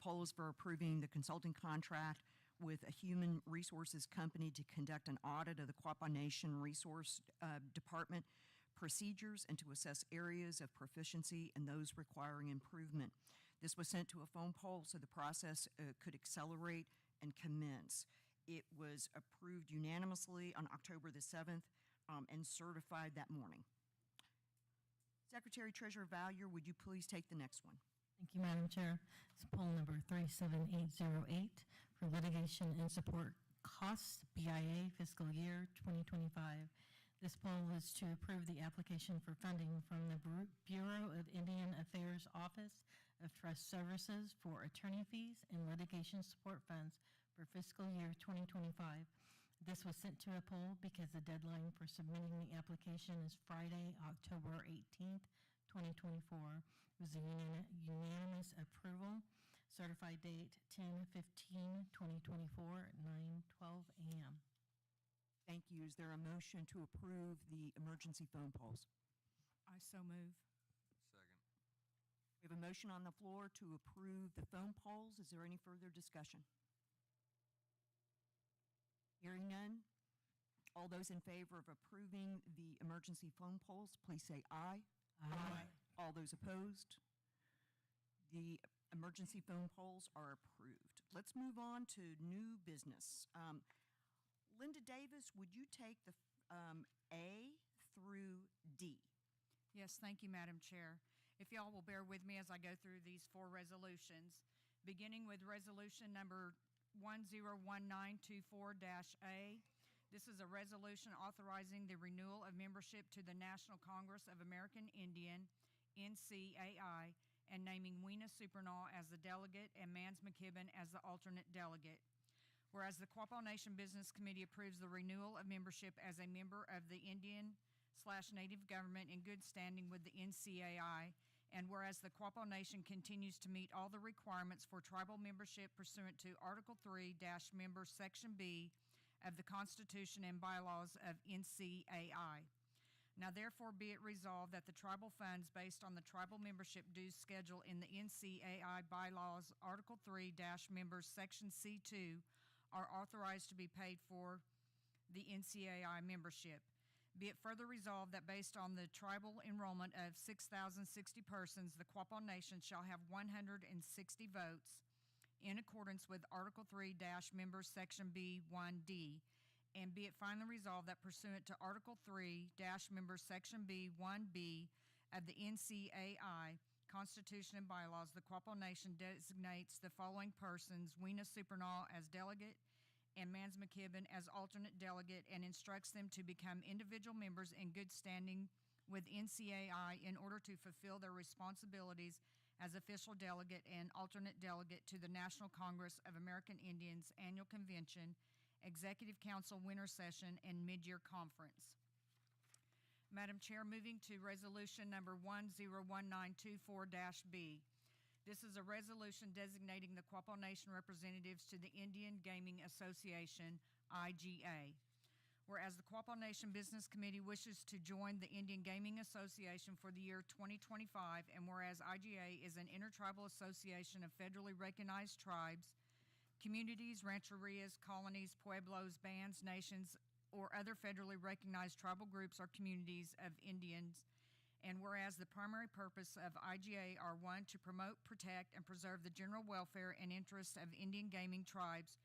Poll is for approving the consulting contract with a Human Resources Company to conduct an audit of the Quapaw Nation Resource Department procedures and to assess areas of proficiency and those requiring improvement. This was sent to a phone poll so the process could accelerate and commence. It was approved unanimously on October the 7th and certified that morning. Secretary Treasurer Valier, would you please take the next one? Thank you, Madam Chair. It's poll number 37808 for litigation and support costs, BIA fiscal year 2025. This poll is to approve the application for funding from the Bureau of Indian Affairs Office of Trust Services for attorney fees and litigation support funds for fiscal year 2025. This was sent to a poll because the deadline for submitting the application is Friday, October 18th, 2024. It was a unanimous approval. Certified date 10/15/2024 at 9:12 a.m. Thank you. Is there a motion to approve the emergency phone polls? I so move. Second. We have a motion on the floor to approve the phone polls. Is there any further discussion? Hearing none. All those in favor of approving the emergency phone polls, please say aye. Aye. All those opposed? The emergency phone polls are approved. Let's move on to new business. Linda Davis, would you take the A through D? Yes, thank you, Madam Chair. If y'all will bear with me as I go through these 4 resolutions, beginning with resolution number 101924-A. This is a resolution authorizing the renewal of membership to the National Congress of American Indian, NCAI, and naming Weena Supernaw as the delegate and Mans McKibben as the alternate delegate. Whereas the Quapaw Nation Business Committee approves the renewal of membership as a member of the Indian/Native government in good standing with the NCAI, and whereas the Quapaw Nation continues to meet all the requirements for tribal membership pursuant to Article 3-Member Section B of the Constitution and bylaws of NCAI. Now therefore be it resolved that the tribal funds based on the tribal membership dues schedule in the NCAI bylaws Article 3-Members Section C2 are authorized to be paid for the NCAI membership. Be it further resolved that based on the tribal enrollment of 6,060 persons, the Quapaw Nation shall have 160 votes in accordance with Article 3 members Section B 1D. And be it finally resolved that pursuant to Article 3 members Section B 1B of the NCAI Constitution and bylaws, the Quapaw Nation designates the following persons: Weena Supernaw as delegate and Mans McKibben as alternate delegate, and instructs them to become individual members in good standing with NCAI in order to fulfill their responsibilities as official delegate and alternate delegate to the National Congress of American Indians Annual Convention, Executive Council Winter Session, and Mid-Year Conference. Madam Chair, moving to resolution number 101924-B. This is a resolution designating the Quapaw Nation representatives to the Indian Gaming Association, IGA. Whereas the Quapaw Nation Business Committee wishes to join the Indian Gaming Association for the year 2025, and whereas IGA is an intertribal association of federally recognized tribes, communities, rancherias, colonies, pueblos, bands, nations, or other federally recognized tribal groups or communities of Indians. And whereas the primary purpose of IGA are: 1, to promote, protect, and preserve the general welfare and interests of Indian gaming tribes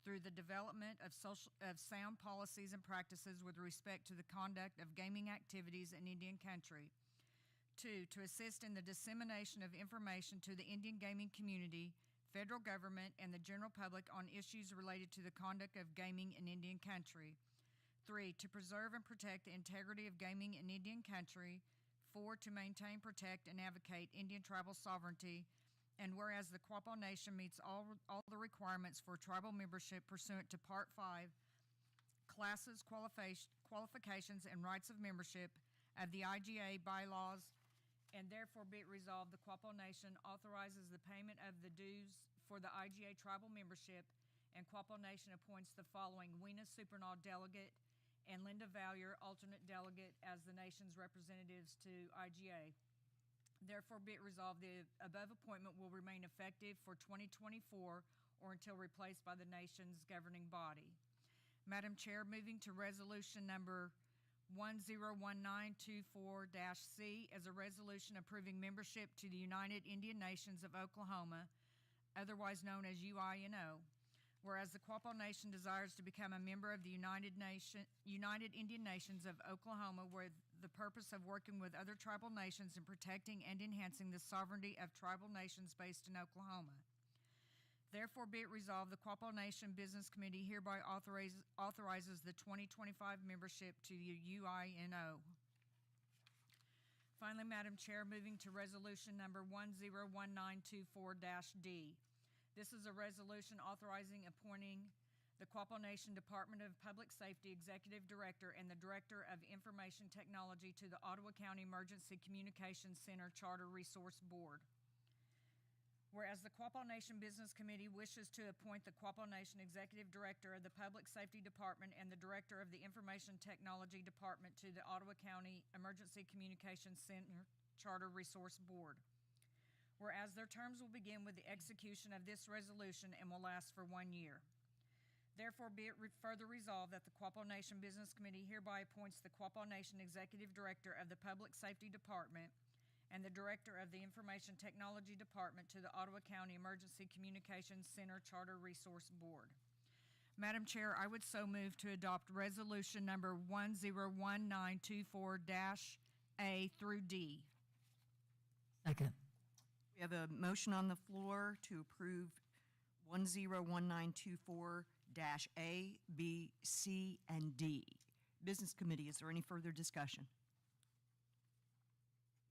through the development of sound policies and practices with respect to the conduct of gaming activities in Indian country. 2, to assist in the dissemination of information to the Indian gaming community, federal government, and the general public on issues related to the conduct of gaming in Indian country. 3, to preserve and protect the integrity of gaming in Indian country. 4, to maintain, protect, and advocate Indian tribal sovereignty. And whereas the Quapaw Nation meets all the requirements for tribal membership pursuant to Part 5, classes, qualifications, and rights of membership of the IGA bylaws, and therefore be it resolved, the Quapaw Nation authorizes the payment of the dues for the IGA tribal membership, and Quapaw Nation appoints the following: Weena Supernaw, delegate, and Linda Valier, alternate delegate, as the nation's representatives to IGA. Therefore, be it resolved, the above appointment will remain effective for 2024 or until replaced by the nation's governing body. Madam Chair, moving to resolution number 101924-C as a resolution approving membership to the United Indian Nations of Oklahoma, otherwise known as UINO. Whereas the Quapaw Nation desires to become a member of the United Indian Nations of Oklahoma with the purpose of working with other tribal nations in protecting and enhancing the sovereignty of tribal nations based in Oklahoma. Therefore, be it resolved, the Quapaw Nation Business Committee hereby authorizes the 2025 membership to the UINO. Finally, Madam Chair, moving to resolution number 101924-D. This is a resolution authorizing appointing the Quapaw Nation Department of Public Safety Executive Director and the Director of Information Technology to the Ottawa County Emergency Communications Center Charter Resource Board. Whereas the Quapaw Nation Business Committee wishes to appoint the Quapaw Nation Executive Director of the Public Safety Department and the Director of the Information Technology Department to the Ottawa County Emergency Communications Center Charter Resource Board. Whereas their terms will begin with the execution of this resolution and will last for 1 year. Therefore, be it further resolved that the Quapaw Nation Business Committee hereby appoints the Quapaw Nation Executive Director of the Public Safety Department and the Director of the Information Technology Department to the Ottawa County Emergency Communications Center Charter Resource Board. Madam Chair, I would so move to adopt resolution number 101924-A through D. Second. We have a motion on the floor to approve 101924-A, B, C, and D. Business Committee, is there any further discussion?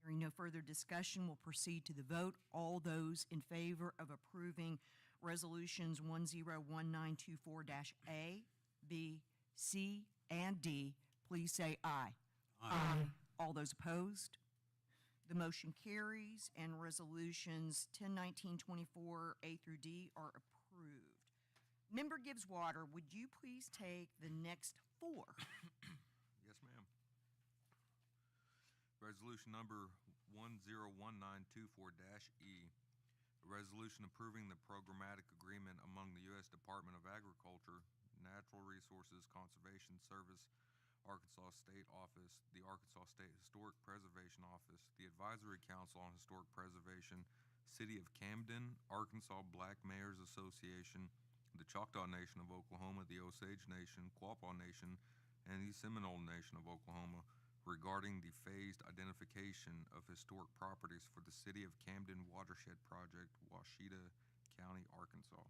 Hearing no further discussion, we'll proceed to the vote. All those in favor of approving resolutions 101924-A, B, C, and D, please say aye. Aye. All those opposed? The motion carries, and resolutions 101924-A through D are approved. Member Gibbs Water, would you please take the next 4? Yes, ma'am. Resolution number 101924-E, a resolution approving the programmatic agreement among the U.S. Department of Agriculture, Natural Resources Conservation Service, Arkansas State Office, the Arkansas State Historic Preservation Office, the Advisory Council on Historic Preservation, City of Camden, Arkansas Black Mayors Association, the Choctaw Nation of Oklahoma, the Osage Nation, Quapaw Nation, and the Seminole Nation of Oklahoma regarding the phased identification of historic properties for the City of Camden Watershed Project, Washita County, Arkansas.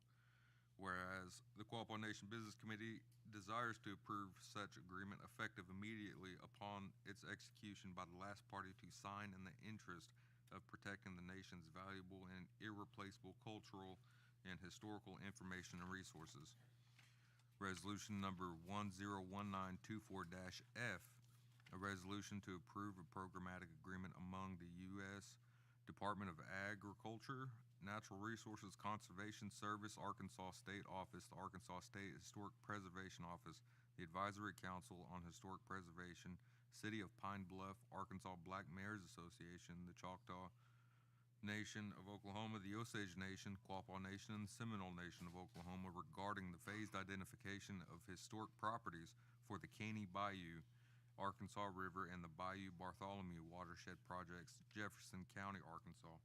Whereas the Quapaw Nation Business Committee desires to approve such agreement effective immediately upon its execution by the last party to sign in the interest of protecting the nation's valuable and irreplaceable cultural and historical information and resources. Resolution number 101924-F, a resolution to approve a programmatic agreement among the U.S. Department of Agriculture, Natural Resources Conservation Service, Arkansas State Office, the Arkansas State Historic Preservation Office, the Advisory Council on Historic Preservation, City of Pine Bluff, Arkansas Black Mayors Association, the Choctaw Nation of Oklahoma, the Osage Nation, Quapaw Nation, and the Seminole Nation of Oklahoma regarding the phased identification of historic properties for the Caney Bayou, Arkansas River, and the Bayou Bartholomew Watershed Projects, Jefferson County, Arkansas.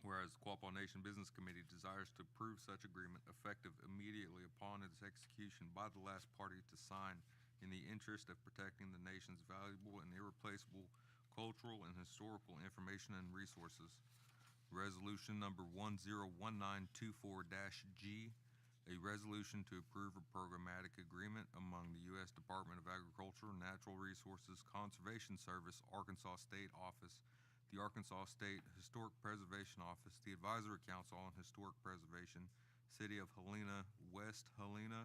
Whereas the Quapaw Nation Business Committee desires to approve such agreement effective immediately upon its execution by the last party to sign in the interest of protecting the nation's valuable and irreplaceable cultural and historical information and resources. Resolution number 101924-G, a resolution to approve a programmatic agreement among the U.S. Department of Agriculture, Natural Resources Conservation Service, Arkansas State Office, the Arkansas State Historic Preservation Office, the Advisory Council on Historic Preservation, City of Helena, West Helena,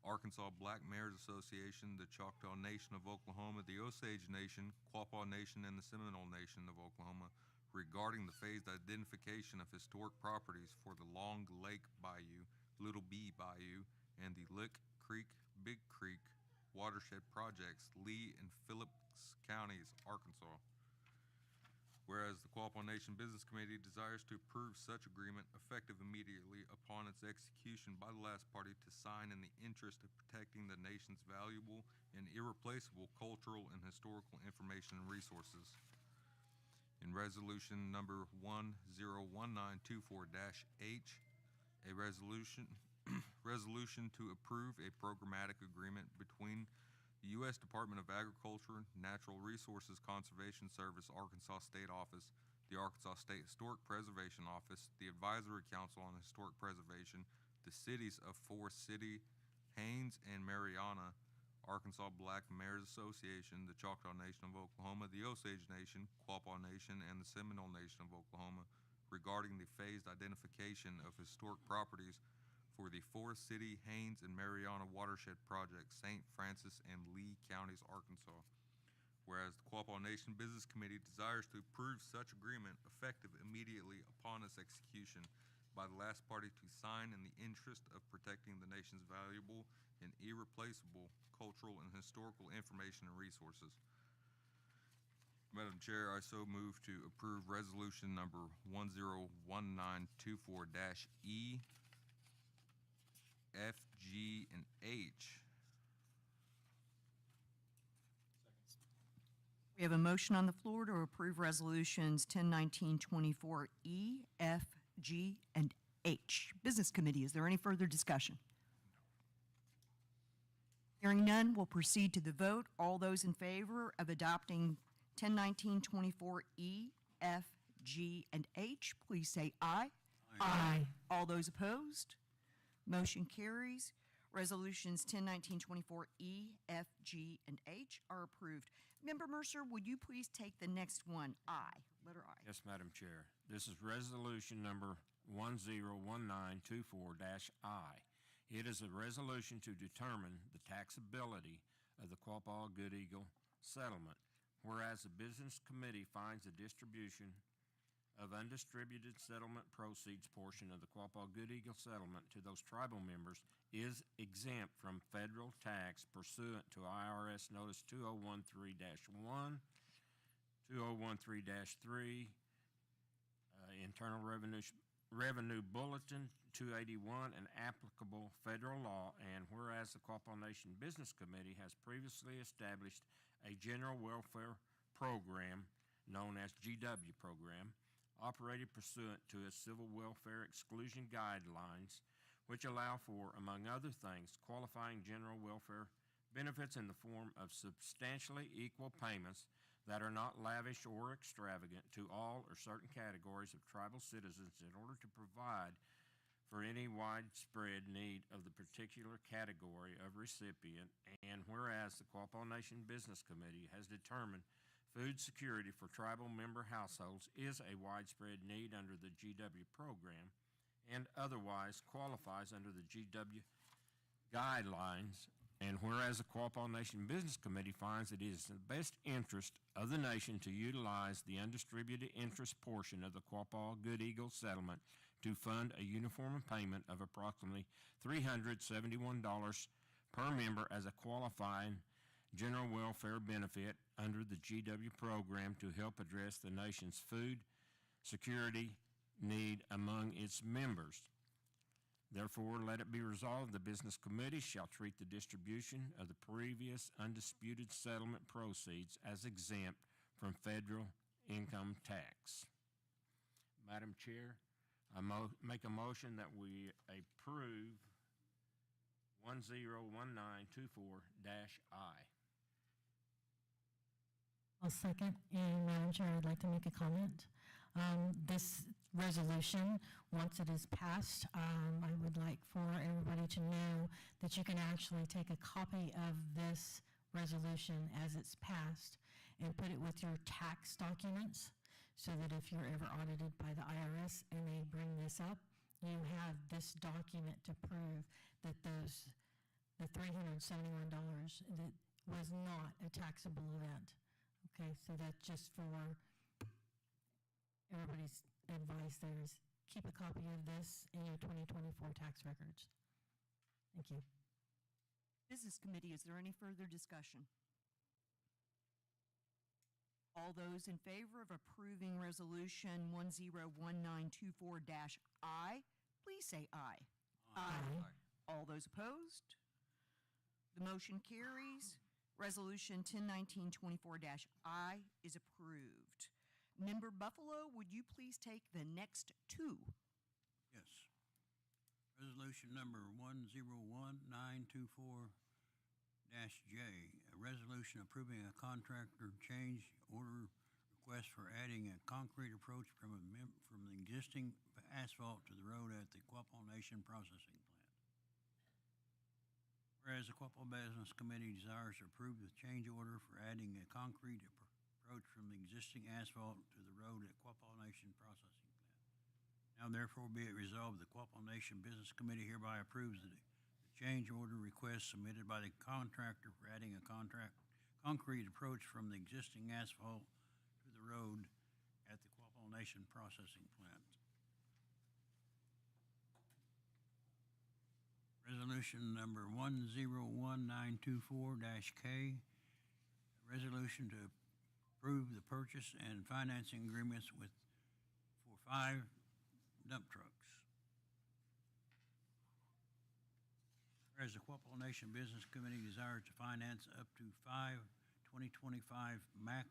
Arkansas Black Mayors Association, the Choctaw Nation of Oklahoma, the Osage Nation, Quapaw Nation, and the Seminole Nation of Oklahoma regarding the phased identification of historic properties for the Long Lake Bayou, Little B Bayou, and the Lick Creek, Big Creek watershed projects, Lee and Phillips Counties, Arkansas. Whereas the Quapaw Nation Business Committee desires to approve such agreement effective immediately upon its execution by the last party to sign in the interest of protecting the nation's valuable and irreplaceable cultural and historical information and resources. In resolution number 101924-H, a resolution to approve a programmatic agreement between the U.S. Department of Agriculture, Natural Resources Conservation Service, Arkansas State Office, the Arkansas State Historic Preservation Office, the Advisory Council on Historic Preservation, the cities of Forest City, Haines, and Marianna, Arkansas Black Mayors Association, the Choctaw Nation of Oklahoma, the Osage Nation, Quapaw Nation, and the Seminole Nation of Oklahoma regarding the phased identification of historic properties for the Forest City, Haines, and Marianna Watershed Project, St. Francis and Lee Counties, Arkansas. Whereas the Quapaw Nation Business Committee desires to approve such agreement effective immediately upon its execution by the last party to sign in the interest of protecting the nation's valuable and irreplaceable cultural and historical information and resources. Madam Chair, I so move to approve resolution number 101924-E, F, G, and H. We have a motion on the floor to approve resolutions 101924-E, F, G, and H. Business Committee, is there any further discussion? Hearing none, we'll proceed to the vote. All those in favor of adopting 101924-E, F, G, and H, please say aye. Aye. All those opposed? Motion carries. Resolutions 101924-E, F, G, and H are approved. Member Mercer, would you please take the next one, I, letter I? Yes, Madam Chair. This is resolution number 101924-I. It is a resolution to determine the taxability of the Quapaw Good Eagle settlement, whereas the Business Committee finds the distribution of undistributed settlement proceeds portion of the Quapaw Good Eagle settlement to those tribal members is exempt from federal tax pursuant to IRS Notice 2013-1, 2013-3, Internal Revenue Bulletin 281 and applicable federal law, and whereas the Quapaw Nation Business Committee has previously established a general welfare program known as GW program, operated pursuant to its civil welfare exclusion guidelines, which allow for, among other things, qualifying general welfare benefits in the form of substantially equal payments that are not lavish or extravagant to all or certain categories of tribal citizens in order to provide for any widespread need of the particular category of recipient, and whereas the Quapaw Nation Business Committee has determined food security for tribal member households is a widespread need under the GW program and otherwise qualifies under the GW guidelines, and whereas the Quapaw Nation Business Committee finds it is in the best interest of the nation to utilize the undistributed interest portion of the Quapaw Good Eagle settlement to fund a uniform payment of approximately $371 per member as a qualifying general welfare benefit under the GW program to help address the nation's food security need among its members. Therefore, let it be resolved, the Business Committee shall treat the distribution of the previous undisputed settlement proceeds as exempt from federal income tax. Madam Chair, I make a motion that we approve 101924-I. I'll second, and Madam Chair, I'd like to make a comment. This resolution, once it is passed, I would like for everybody to know that you can actually take a copy of this resolution as it's passed and put it with your tax documents so that if you're ever audited by the IRS and they bring this up, you have this document to prove that the $371 that was not a taxable event. Okay, so that's just for everybody's advice there is keep a copy of this in your 2024 tax records. Thank you. Business Committee, is there any further discussion? All those in favor of approving Resolution 101924-I, please say aye. Aye. All those opposed? The motion carries. Resolution 101924-I is approved. Member Buffalo, would you please take the next two? Yes. Resolution number 101924-J, a resolution approving a contractor change order request for adding a concrete approach from the existing asphalt to the road at the Quapaw Nation processing plant. Whereas the Quapaw Business Committee desires to approve the change order for adding a concrete approach from the existing asphalt to the road at Quapaw Nation processing plant. Now therefore be it resolved, the Quapaw Nation Business Committee hereby approves the change order request submitted by the contractor for adding a concrete approach from the existing asphalt to the road at the Quapaw Nation processing plant. Resolution number 101924-K, a resolution to approve the purchase and financing agreements for 5 dump trucks. Whereas the Quapaw Nation Business Committee desires to finance up to 5 2025 Mack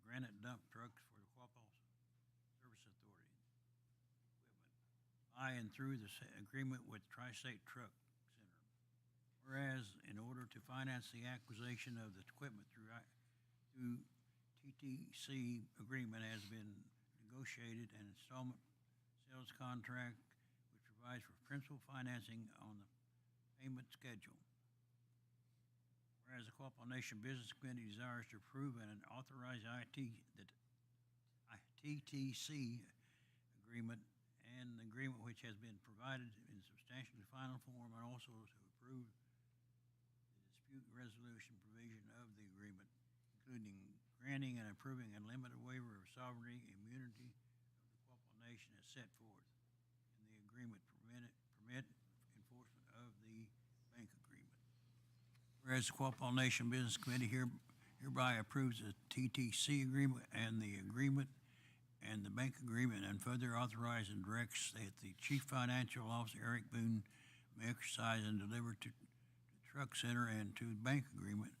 granite dump trucks for the Quapaw Service Authority equipment by and through the agreement with Tri-State Truck Center. Whereas in order to finance the acquisition of the equipment through TTC agreement has been negotiated an installment sales contract which provides for principal financing on the payment schedule. Whereas the Quapaw Nation Business Committee desires to approve and authorize the TTC agreement and the agreement which has been provided in substantially final form, and also to approve the dispute resolution provision of the agreement, including granting and approving a limited waiver of sovereignty immunity of the Quapaw Nation as set forth in the agreement permit enforcement of the bank agreement. Whereas the Quapaw Nation Business Committee hereby approves the TTC agreement and the agreement and the bank agreement, and further authorize and directs that the Chief Financial Officer, Eric Boone, may exercise and deliver to the Truck Center and to the bank agreement.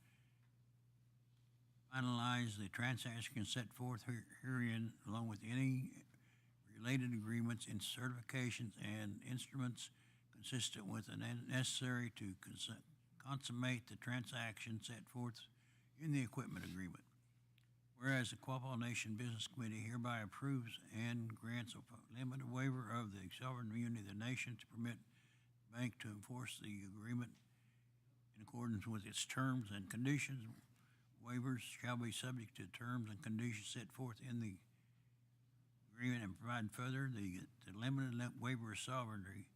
Finalize the transaction set forth herein, along with any related agreements and certifications and instruments consistent with and necessary to consummate the transaction set forth in the equipment agreement. Whereas the Quapaw Nation Business Committee hereby approves and grants a limited waiver of the sovereign immunity of the nation to permit the bank to enforce the agreement in accordance with its terms and conditions. Waivers shall be subject to terms and conditions set forth in the agreement and provide further the limited waiver of sovereignty,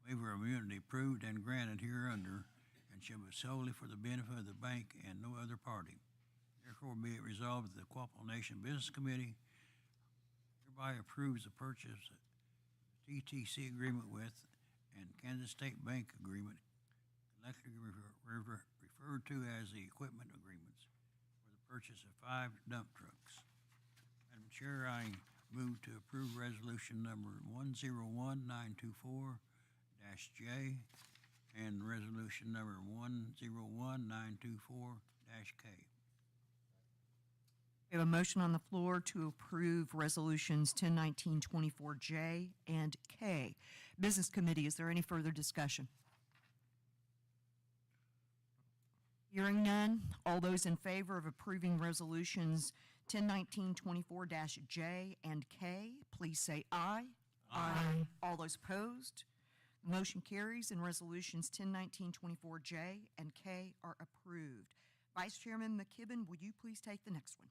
waiver of immunity approved and granted hereunder, and shall be solely for the benefit of the bank and no other party. Therefore, be it resolved that the Quapaw Nation Business Committee hereby approves the purchase TTC agreement with and Kansas State Bank agreement, collectively referred to as the equipment agreements, for the purchase of 5 dump trucks. Madam Chair, I move to approve resolution number 101924-J and resolution number 101924-K. We have a motion on the floor to approve resolutions 1019-24J and K. Business Committee, is there any further discussion? Hearing none, all those in favor of approving resolutions 1019-24-J and K, please say aye. Aye. All those opposed? The motion carries and resolutions 1019-24J and K are approved. Vice Chairman McKibben, would you please take the next one?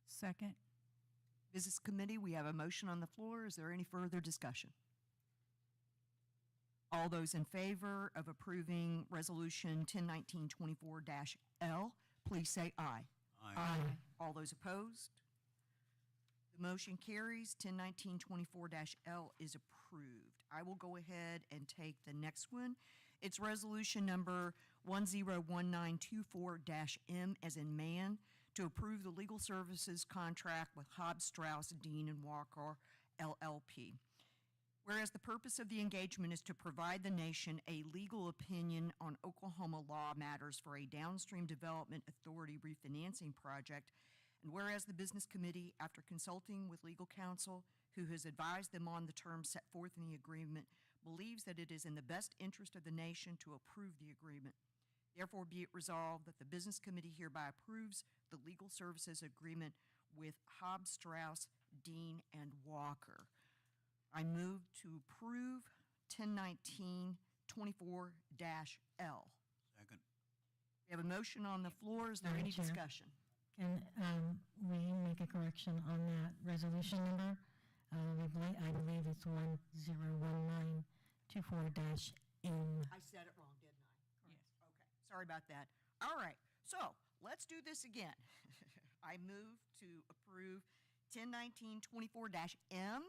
Second. Business Committee, we have a motion on the floor. Is there any further discussion? All those in favor of approving resolution 1019-24-L, please say aye. Aye. All those opposed? The motion carries. 1019-24-L is approved. I will go ahead and take the next one. It's resolution number 101924-M as in man, to approve the legal services contract with Hobbs, Strauss, Dean, and Walker, LLP. Whereas the purpose of the engagement is to provide the nation a legal opinion on Oklahoma law matters for a downstream development authority refinancing project, and whereas the Business Committee, after consulting with legal counsel, who has advised them on the terms set forth in the agreement, believes that it is in the best interest of the nation to approve the agreement. Therefore, be it resolved that the Business Committee hereby approves the legal services agreement with Hobbs, Strauss, Dean, and Walker. I move to approve 1019-24-L. Second. We have a motion on the floor. Is there Madam any Chair. discussion? Can we make a correction on that resolution number? I believe it's 101924-M. I said it wrong, didn't I? Yes. Okay, sorry about that. All right, so let's do this again. I move to approve 1019-24-M.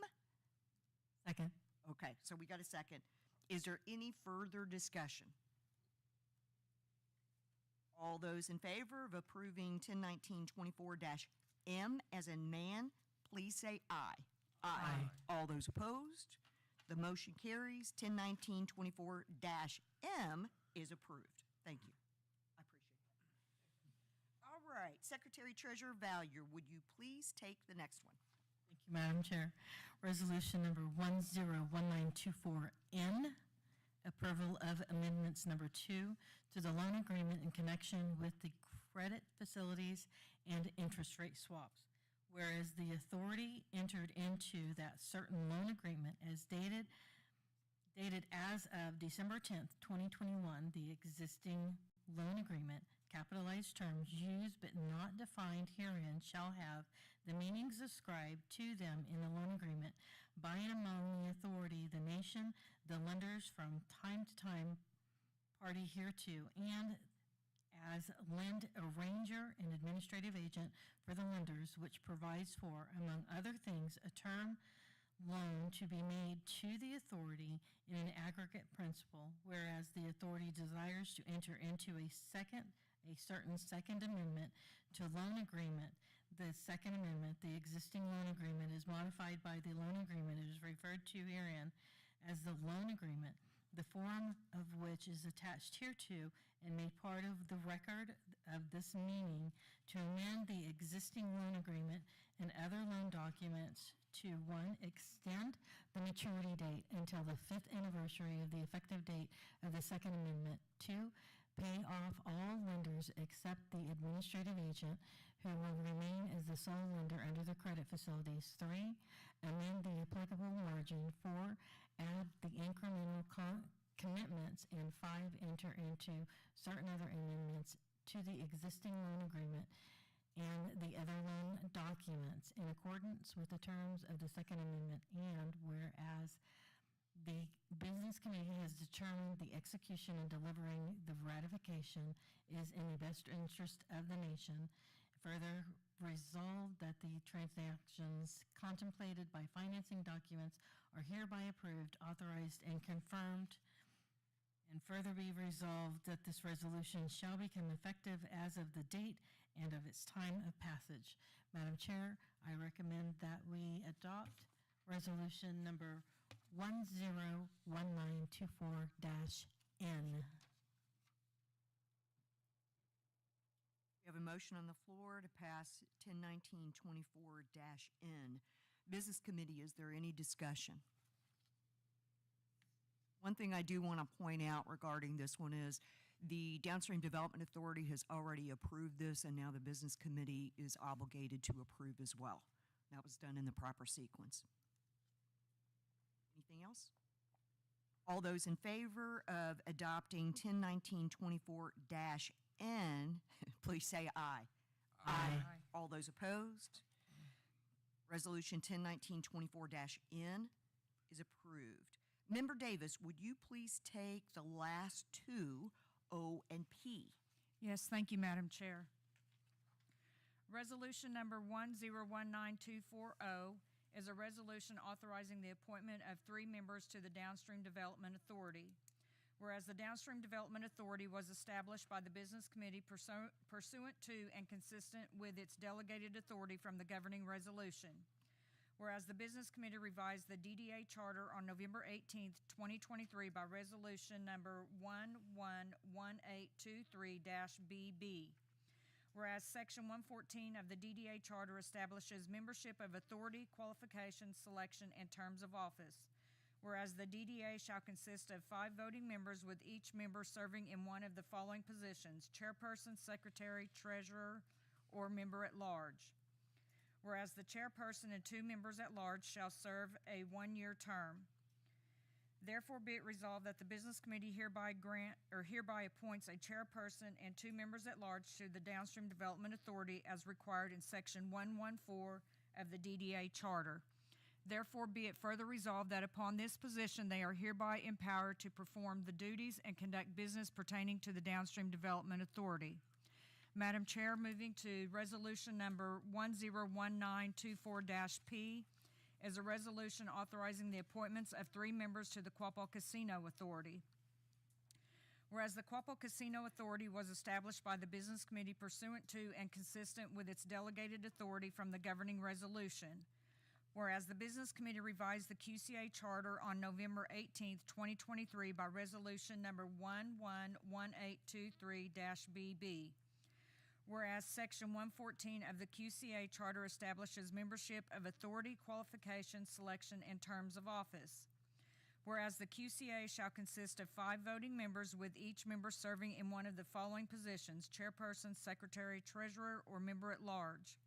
Second. Okay, so we got a second. Is there any further discussion? All those in favor of approving 1019-24-M as in man, please say aye. Aye. All those opposed? The motion carries. 1019-24-M is approved. Thank you. I appreciate that. All right, Secretary Treasurer Valier, would you please take the next one? Thank you, Madam Chair. Resolution number 101924N, approval of amendments number 2 to the loan agreement in connection with the credit facilities and interest rate swaps. Whereas the authority entered into that certain loan agreement as dated Dated as of December 10th, 2021, the existing loan agreement, capitalized terms used but not defined herein shall have the meanings ascribed to them in the loan agreement by and among the authority, the nation, the lenders from time to time party hereto, and as lend arranger and administrative agent for the lenders, which provides for, among other things, a term loan to be made to the authority in an aggregate principal, whereas the authority desires to enter into a certain second amendment to loan agreement. The second amendment, the existing loan agreement, is modified by the loan agreement. It is referred to herein as the loan agreement, the form of which is attached hereto and made part of the record of this meaning, to amend the existing loan agreement and other loan documents to 1, extend the maturity date until the 5th anniversary of the effective date of the Second Amendment. 2, pay off all lenders except the administrative agent, who will remain as the sole lender under the credit facilities. 3, amend the applicable margin. 4, add the incremental commitments. And 5, enter into certain other amendments to the existing loan agreement and the other loan documents in accordance with the terms of the Second Amendment. And whereas the Business Committee has determined the execution and delivering the ratification is in the best interest of the nation, further resolved that the transactions contemplated by financing documents are hereby approved, authorized, and confirmed. And further be resolved that this resolution shall become effective as of the date and of its time of passage. Madam Chair, I recommend that we adopt resolution number 101924-N. We have a motion on the floor to pass 101924-N. Business Committee, is there any discussion? One thing I do want to point out regarding this one is the Downstream Development Authority has already approved this, and now the Business Committee is obligated to approve as well. That was done in the proper sequence. Anything else? All those in favor of adopting 101924-N, please say aye. Aye. All those opposed? Resolution 101924-N is approved. Member Davis, would you please take the last two, O and P? Yes, thank you, Madam Chair. Resolution number 1019240 is a resolution authorizing the appointment of 3 members to the Downstream Development Authority. Whereas the Downstream Development Authority was established by the Business Committee pursuant to and consistent with its delegated authority from the governing resolution. Whereas the Business Committee revised the DDA charter on November 18th, 2023 by resolution number 111823-BB. Whereas Section 114 of the DDA charter establishes membership of authority, qualifications, selection, and terms of office. Whereas the DDA shall consist of 5 voting members, with each member serving in one of the following positions: chairperson, secretary, treasurer, or member at large. Whereas the chairperson and 2 members at large shall serve a 1-year term. Therefore be it resolved that the Business Committee hereby appoints a chairperson and 2 members at large to the Downstream Development Authority as required in Section 114 of the DDA charter. Therefore be it further resolved that upon this position they are hereby empowered to perform the duties and conduct business pertaining to the Downstream Development Authority. Madam Chair, moving to resolution number 101924-P is a resolution authorizing the appointments of 3 members to the Quapaw Casino Authority. Whereas the Quapaw Casino Authority was established by the Business Committee pursuant to and consistent with its delegated authority from the governing resolution. Whereas the Business Committee revised the QCA charter on November 18th, 2023 by resolution number 111823-BB. Whereas Section 114 of the QCA charter establishes membership of authority, qualifications, selection, and terms of office. Whereas the QCA shall consist of 5 voting members, with each member serving in one of the following positions: chairperson, secretary, treasurer, or member at large.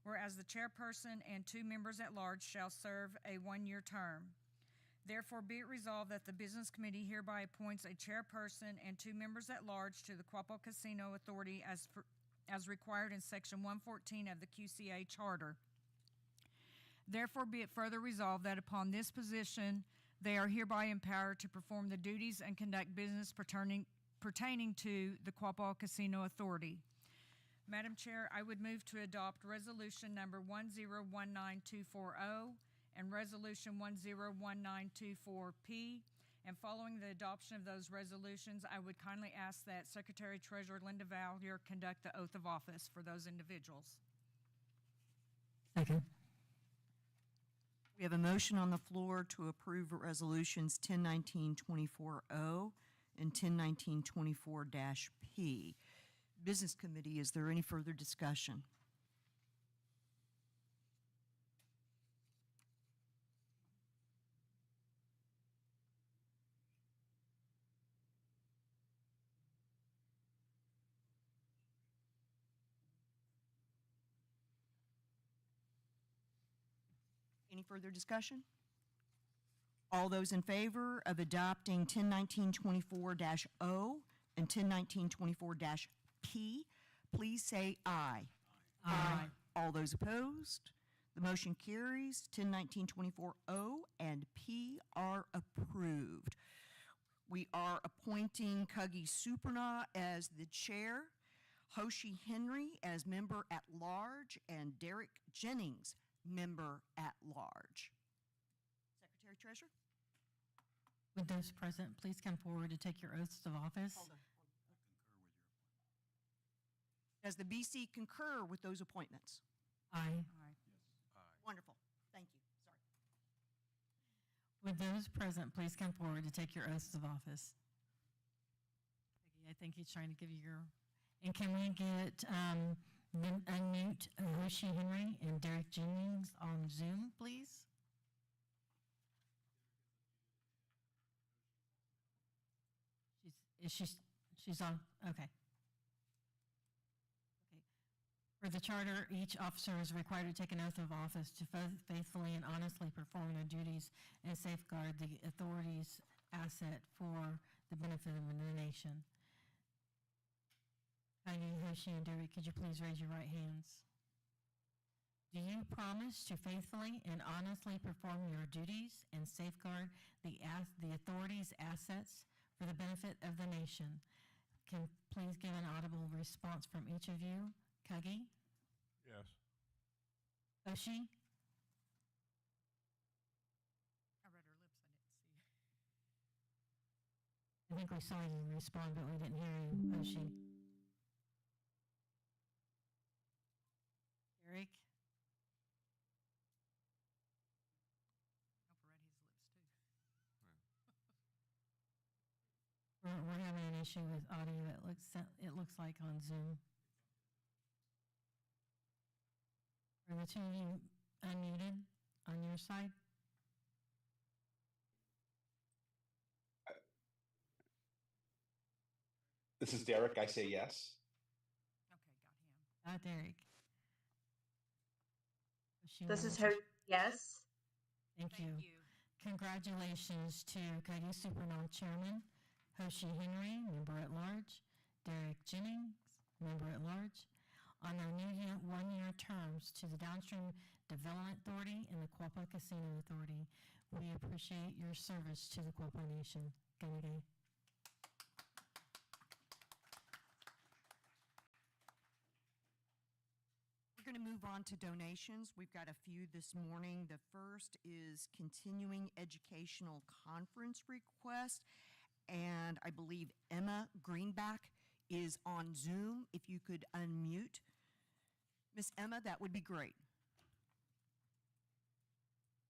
Whereas the chairperson and 2 members at large shall serve a 1-year term. Therefore, be it resolved that the Business Committee hereby appoints a chairperson and 2 members at large to the Quapaw Casino Authority as required in Section 114 of the QCA Charter. Therefore, be it further resolved that upon this position, they are hereby empowered to perform the duties and conduct business pertaining to the Quapaw Casino Authority. Madam Chair, I would move to adopt Resolution Number 1019240 and Resolution 1019240P. And following the adoption of those resolutions, I would kindly ask that Secretary Treasurer Linda Valier conduct the oath of office for those individuals. Second. We have a motion on the floor to approve resolutions 1019-24O and 1019-24-P. Business Committee, is there any further discussion? Any further discussion? All those in favor of adopting 1019-24-O and 1019-24-P, please say aye. Aye. All those opposed? The motion carries. 1019-24-O and P are approved. We are appointing Kagi Suprana as the chair, Hoshi Henry as member at large, and Derek Jennings, member at large. Secretary Treasurer? Would those present please come forward to take your oaths of office? Hold on. Does the BC concur with those appointments? Aye. Wonderful. Thank you. Sorry. Would those present please come forward to take your oaths of office? Peggy, I think he's trying to give you your, and can we get unmute Hoshi Henry and Derek Jennings on Zoom, please? She's on, okay. Per the charter, each officer is required to take an oath of office to faithfully and honestly perform their duties and safeguard the authority's asset for the benefit of the nation. Heidi, Hoshi, and Derek, could you please raise your right hands? Do you promise to faithfully and honestly perform your duties and safeguard the authority's assets for the benefit of the nation? Can please give an audible response from each of you? Kagi? Yes. Hoshi? I read her lips, I didn't see. I think we saw you respond, but we didn't hear you, Hoshi. Derek? We're having an issue with audio, it looks like on Zoom. Are the two of you unmuted on your side? This is Derek. I say yes. Okay, got him. Derek. This is Hoshi. Yes. Thank you. Congratulations to Kagi Suprana, Chairman, Hoshi Henry, Member at Large, Derek Jennings, Member at Large, on their new one-year terms to the Downstream Development Authority and the Quapaw Casino Authority. We appreciate your service to the Quapaw Nation. G'day. We're going to move on to donations. We've got a few this morning. The first is continuing educational conference request, and I believe Emma Greenback is on Zoom. If you could unmute Miss Emma, that would be great.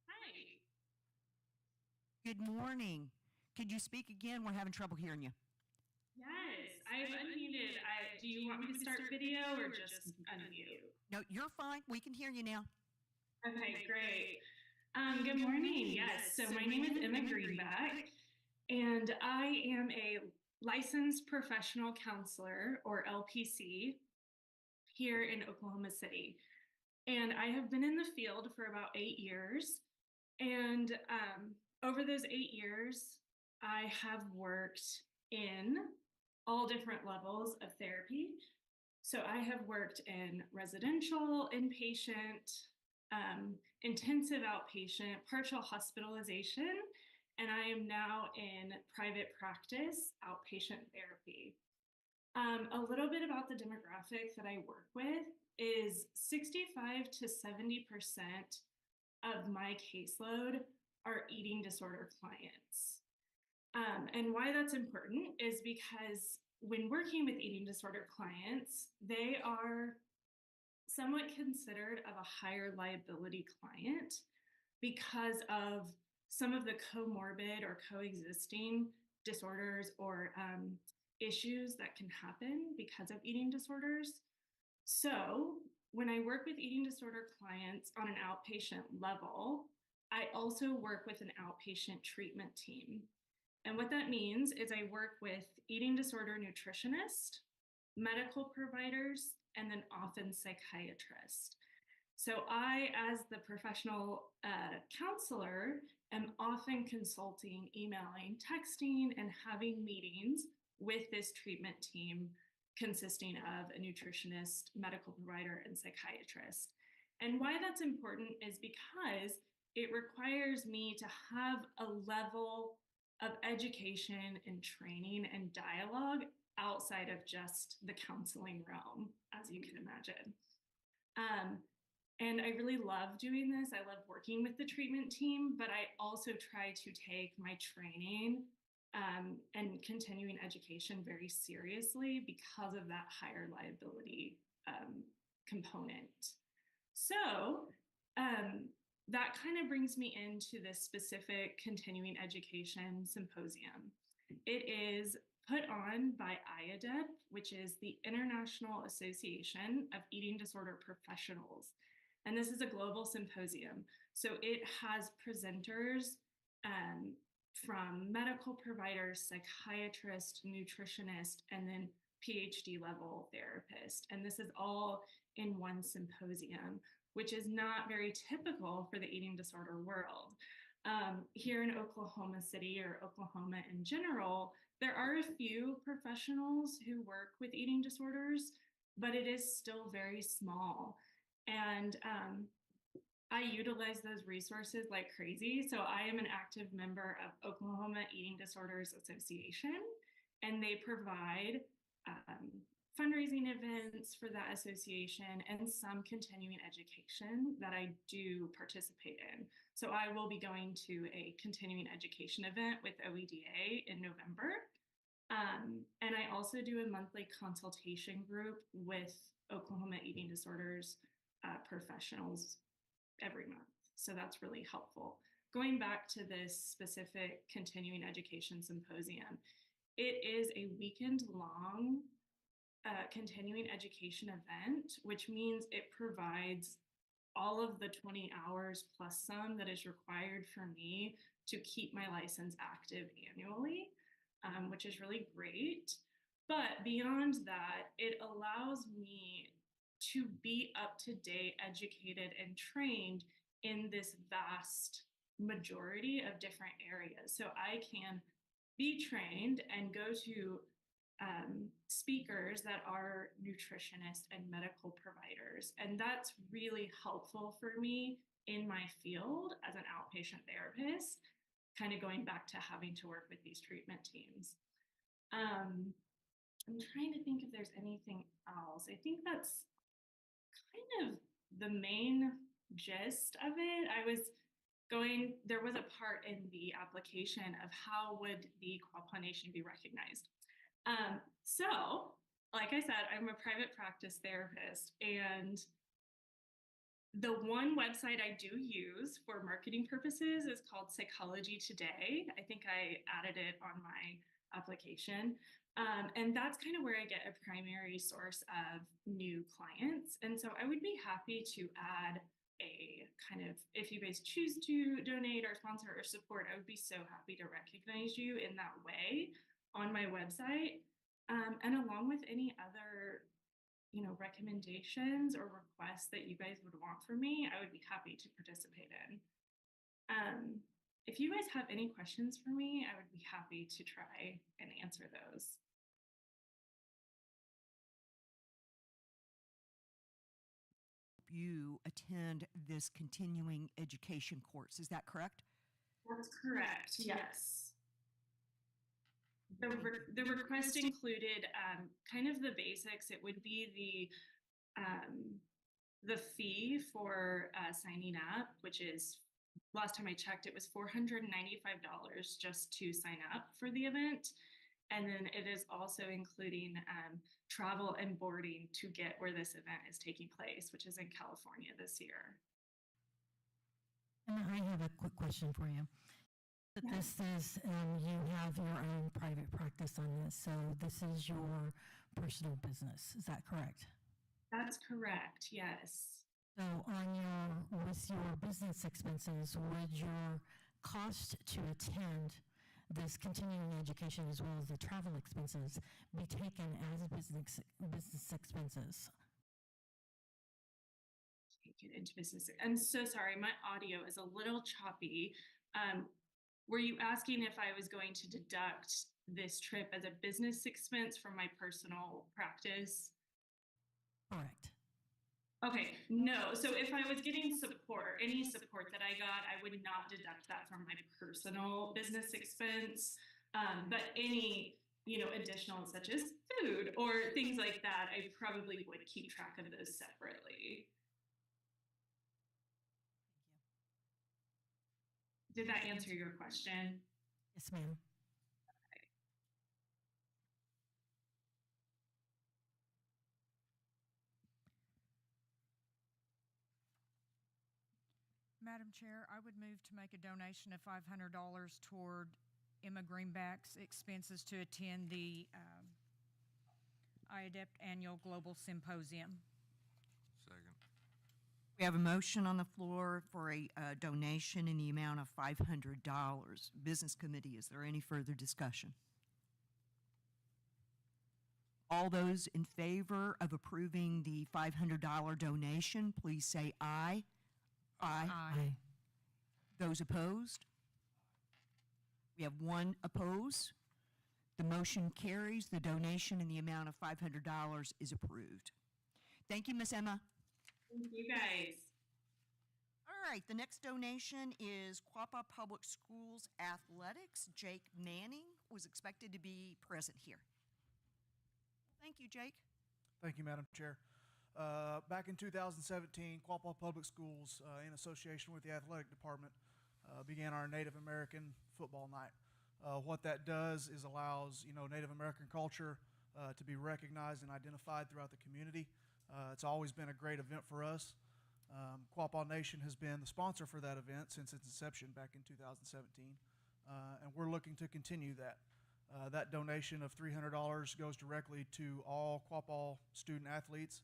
Hi. Good morning. Could you speak again? We're having trouble hearing you. Yes, I've unmuted. Do you want me to start video or just unmute? No, you're fine. We can hear you now. Okay, great. Good morning. Yes, so my name is Emma Greenback, and I am a licensed professional counselor, or LPC, here in Oklahoma City. And I have been in the field for about 8 years. And over those 8 years, I have worked in all different levels of therapy. So I have worked in residential, inpatient, intensive outpatient, partial hospitalization, and I am now in private practice outpatient therapy. A little bit about the demographic that I work with is 65 to 70% of my caseload are eating disorder clients. And why that's important is because when working with eating disorder clients, they are somewhat considered of a higher liability client because of some of the comorbid or coexisting disorders or issues that can happen because of eating disorders. So when I work with eating disorder clients on an outpatient level, I also work with an outpatient treatment team. And what that means is I work with eating disorder nutritionists, medical providers, and then often psychiatrists. So I, as the professional counselor, am often consulting, emailing, texting, and having meetings with this treatment team consisting of a nutritionist, medical provider, and psychiatrist. And why that's important is because it requires me to have a level of education and training and dialogue outside of just the counseling realm, as you can imagine. And I really love doing this. I love working with the treatment team, but I also try to take my training and continuing education very seriously because of that higher liability component. So that kind of brings me into this specific continuing education symposium. It is put on by IADEP, which is the International Association of Eating Disorder Professionals. And this is a global symposium. So it has presenters from medical providers, psychiatrists, nutritionists, and then PhD level therapists. And this is all in one symposium, which is not very typical for the eating disorder world. Here in Oklahoma City or Oklahoma in general, there are a few professionals who work with eating disorders, but it is still very small. And I utilize those resources like crazy. So I am an active member of Oklahoma Eating Disorders Association, and they provide fundraising events for that association and some continuing education that I do participate in. So I will be going to a continuing education event with OEDA in November. And I also do a monthly consultation group with Oklahoma Eating Disorders professionals every month. So that's really helpful. Going back to this specific continuing education symposium, it is a weekend-long continuing education event, which means it provides all of the 20 hours plus some that is required for me to keep my license active annually, which is really great. But beyond that, it allows me to be up to date, educated, and trained in this vast majority of different areas. So I can be trained and go to speakers that are nutritionists and medical providers. And that's really helpful for me in my field as an outpatient therapist, kind of going back to having to work with these treatment teams. I'm trying to think if there's anything else. I think that's kind of the main gist of it. There was a part in the application of how would the Quapaw Nation be recognized. So, like I said, I'm a private practice therapist, and the one website I do use for marketing purposes is called Psychology Today. I think I added it on my application. And that's kind of where I get a primary source of new clients. And so I would be happy to add a kind of, if you guys choose to donate or sponsor or support, I would be so happy to recognize you in that way on my website. And along with any other, recommendations or requests that you guys would want from me, I would be happy to participate in. if you guys have any questions for me, I would be happy to try and answer those. You attend this continuing education course, is that correct? That's correct, yes. The request included kind of the basics. It would be the fee for signing up, which is, last time I checked, it was $495 just to sign up for the event. And then it is also including travel and boarding to get where this event is taking place, which is in California this year. And I have a quick question for you. But Yeah. this is, you have your own private practice on this, so this is your personal business. Is that correct? That's correct, yes. So with your business expenses, would your cost to attend this continuing education as well as the travel expenses be taken as business expenses? Take it into business. I'm so sorry, my audio is a little choppy. Were you asking if I was going to deduct this trip as a business expense from my personal practice? Correct. Okay, no. So if I was getting support, any support that I got, I would not deduct that from my personal business expense. But any, additional, such as food or things like that, I probably would keep track of those separately. Did that answer your question? Yes, ma'am. Madam Chair, I would move to make a donation of $500 toward Emma Greenback's expenses to attend the IADEPT Annual Global Symposium. Second. We have a motion on the floor for a donation in the amount of $500. Business Committee, is there any further discussion? All those in favor of approving the $500 donation, please say aye. Aye. Aye. Those opposed? We have one opposed. The motion carries. The donation in the amount of $500 is approved. Thank you, Miss Emma. Thank you, guys. All right, the next donation is Quapaw Public Schools Athletics. Jake Manning was expected to be present here. Thank you, Jake. Thank you, Madam Chair. Back in 2017, Quapaw Public Schools, in association with the athletic department, began our Native American football night. What that does is allows Native American culture to be recognized and identified throughout the community. It's always been a great event for us. Quapaw Nation has been the sponsor for that event since its inception back in 2017, and we're looking to continue that. That donation of $300 goes directly to all Quapaw student athletes.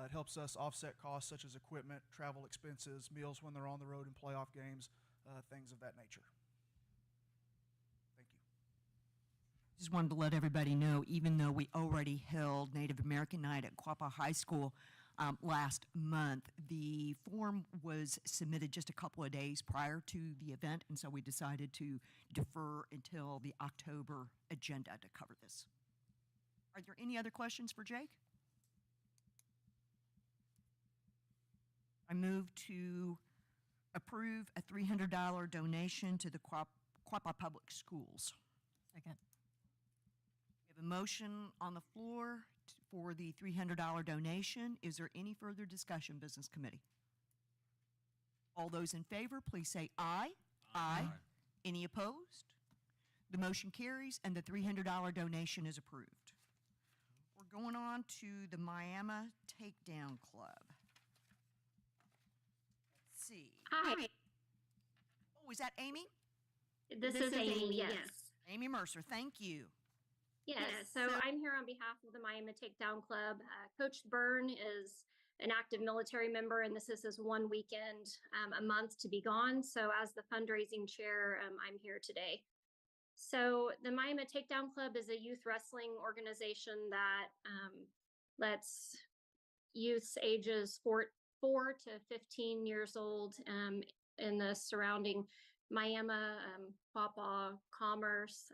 It helps us offset costs such as equipment, travel expenses, meals when they're on the road in playoff games, things of that nature. Thank you. Just wanted to let everybody know, even though we already held Native American Night at Quapaw High School last month, the form was submitted just a couple of days prior to the event, and so we decided to defer until the October agenda to cover this. Are there any other questions for Jake? I move to approve a $300 donation to the Quapaw Public Schools. Second. We have a motion on the floor for the $300 donation. Is there any further discussion, Business Committee? All those in favor, please say aye. Aye. Any opposed? The motion carries and the $300 donation is approved. We're going on to the Miami Takedown Club. Let's see. Hi, Oh, is that Amy? this is Amy, yes. Amy Mercer, thank you. Yes, so I'm here on behalf of the Miami Takedown Club. Coach Byrne is an active military member, and this is his one weekend a month to be gone. So as the fundraising chair, I'm here today. So the Miami Takedown Club is a youth wrestling organization that lets youths ages 4 to 15 years old in the surrounding Miami, Quapaw, Commerce,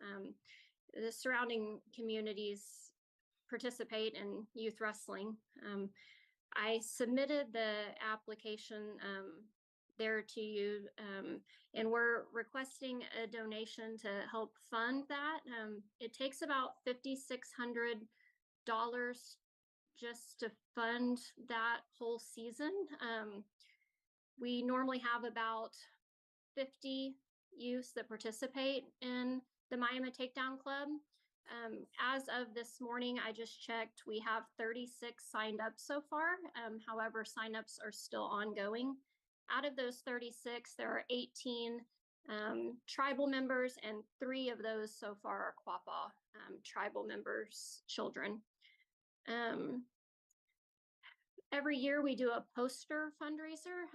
the surrounding communities participate in youth wrestling. I submitted the application there to you, and we're requesting a donation to help fund that. It takes about $5,600 just to fund that whole season. We normally have about 50 youths that participate in the Miami Takedown Club. As of this morning, I just checked, we have 36 signed up so far. However, signups are still ongoing. Out of those 36, there are 18 tribal members, and 3 of those so far are Quapaw tribal members' children. Every year we do a poster fundraiser,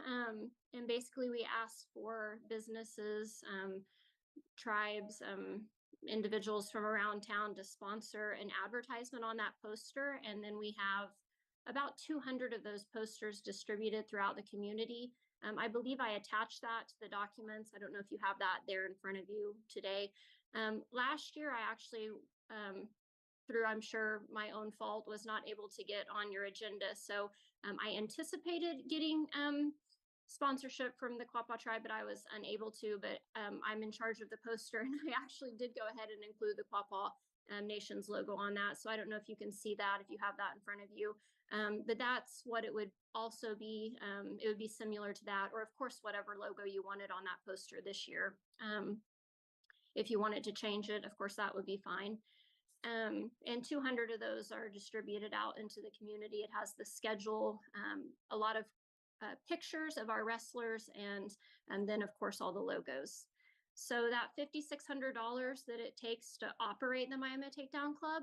and basically we ask for businesses, tribes, individuals from around town to sponsor an advertisement on that poster. And then we have about 200 of those posters distributed throughout the community. I believe I attached that to the documents. I don't know if you have that there in front of you today. Last year, I actually, through I'm sure my own fault, was not able to get on your agenda. So I anticipated getting sponsorship from the Quapaw tribe, but I was unable to. But I'm in charge of the poster, and I actually did go ahead and include the Quapaw Nation's logo on that. So I don't know if you can see that, if you have that in front of you. But that's what it would also be. It would be similar to that, or of course, whatever logo you wanted on that poster this year. If you wanted to change it, of course, that would be fine. And 200 of those are distributed out into the community. It has the schedule, a lot of pictures of our wrestlers, and then of course all the logos. So that $5,600 that it takes to operate the Miami Takedown Club,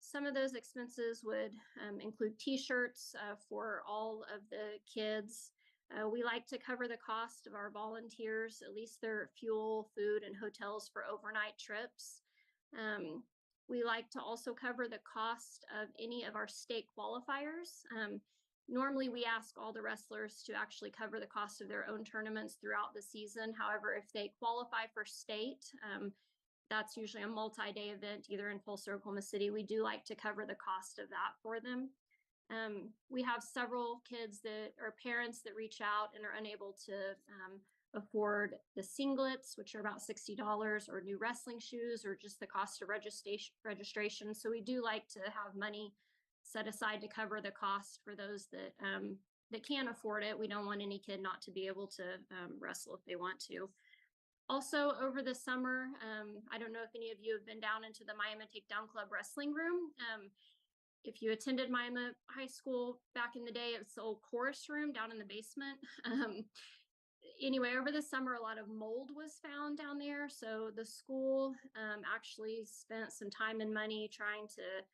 some of those expenses would include t-shirts for all of the kids. We like to cover the cost of our volunteers, at least their fuel, food, and hotels for overnight trips. We like to also cover the cost of any of our state qualifiers. Normally, we ask all the wrestlers to actually cover the cost of their own tournaments throughout the season. However, if they qualify for state, that's usually a multi-day event, either in Tulsa or Oklahoma City. We do like to cover the cost of that for them. We have several kids that or parents that reach out and are unable to afford the singlets, which are about $60, or new wrestling shoes, or just the cost of registration. So we do like to have money set aside to cover the cost for those that that can afford it. We don't want any kid not to be able to wrestle if they want to. Also, over the summer, I don't know if any of you have been down into the Miami Takedown Club wrestling room. If you attended Miami High School back in the day, it was the old chorus room down in the basement. Anyway, over the summer, a lot of mold was found down there. So the school actually spent some time and money trying to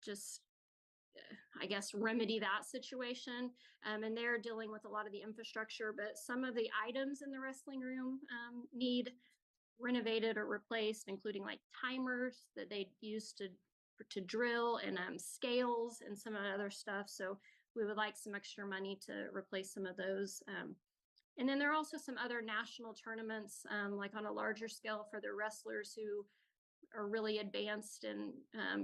just, I guess, remedy that situation. And they're dealing with a lot of the infrastructure, but some of the items in the wrestling room need renovated or replaced, including like timers that they used to drill, and scales and some other stuff. So we would like some extra money to replace some of those. And then there are also some other national tournaments, like on a larger scale for the wrestlers who are really advanced and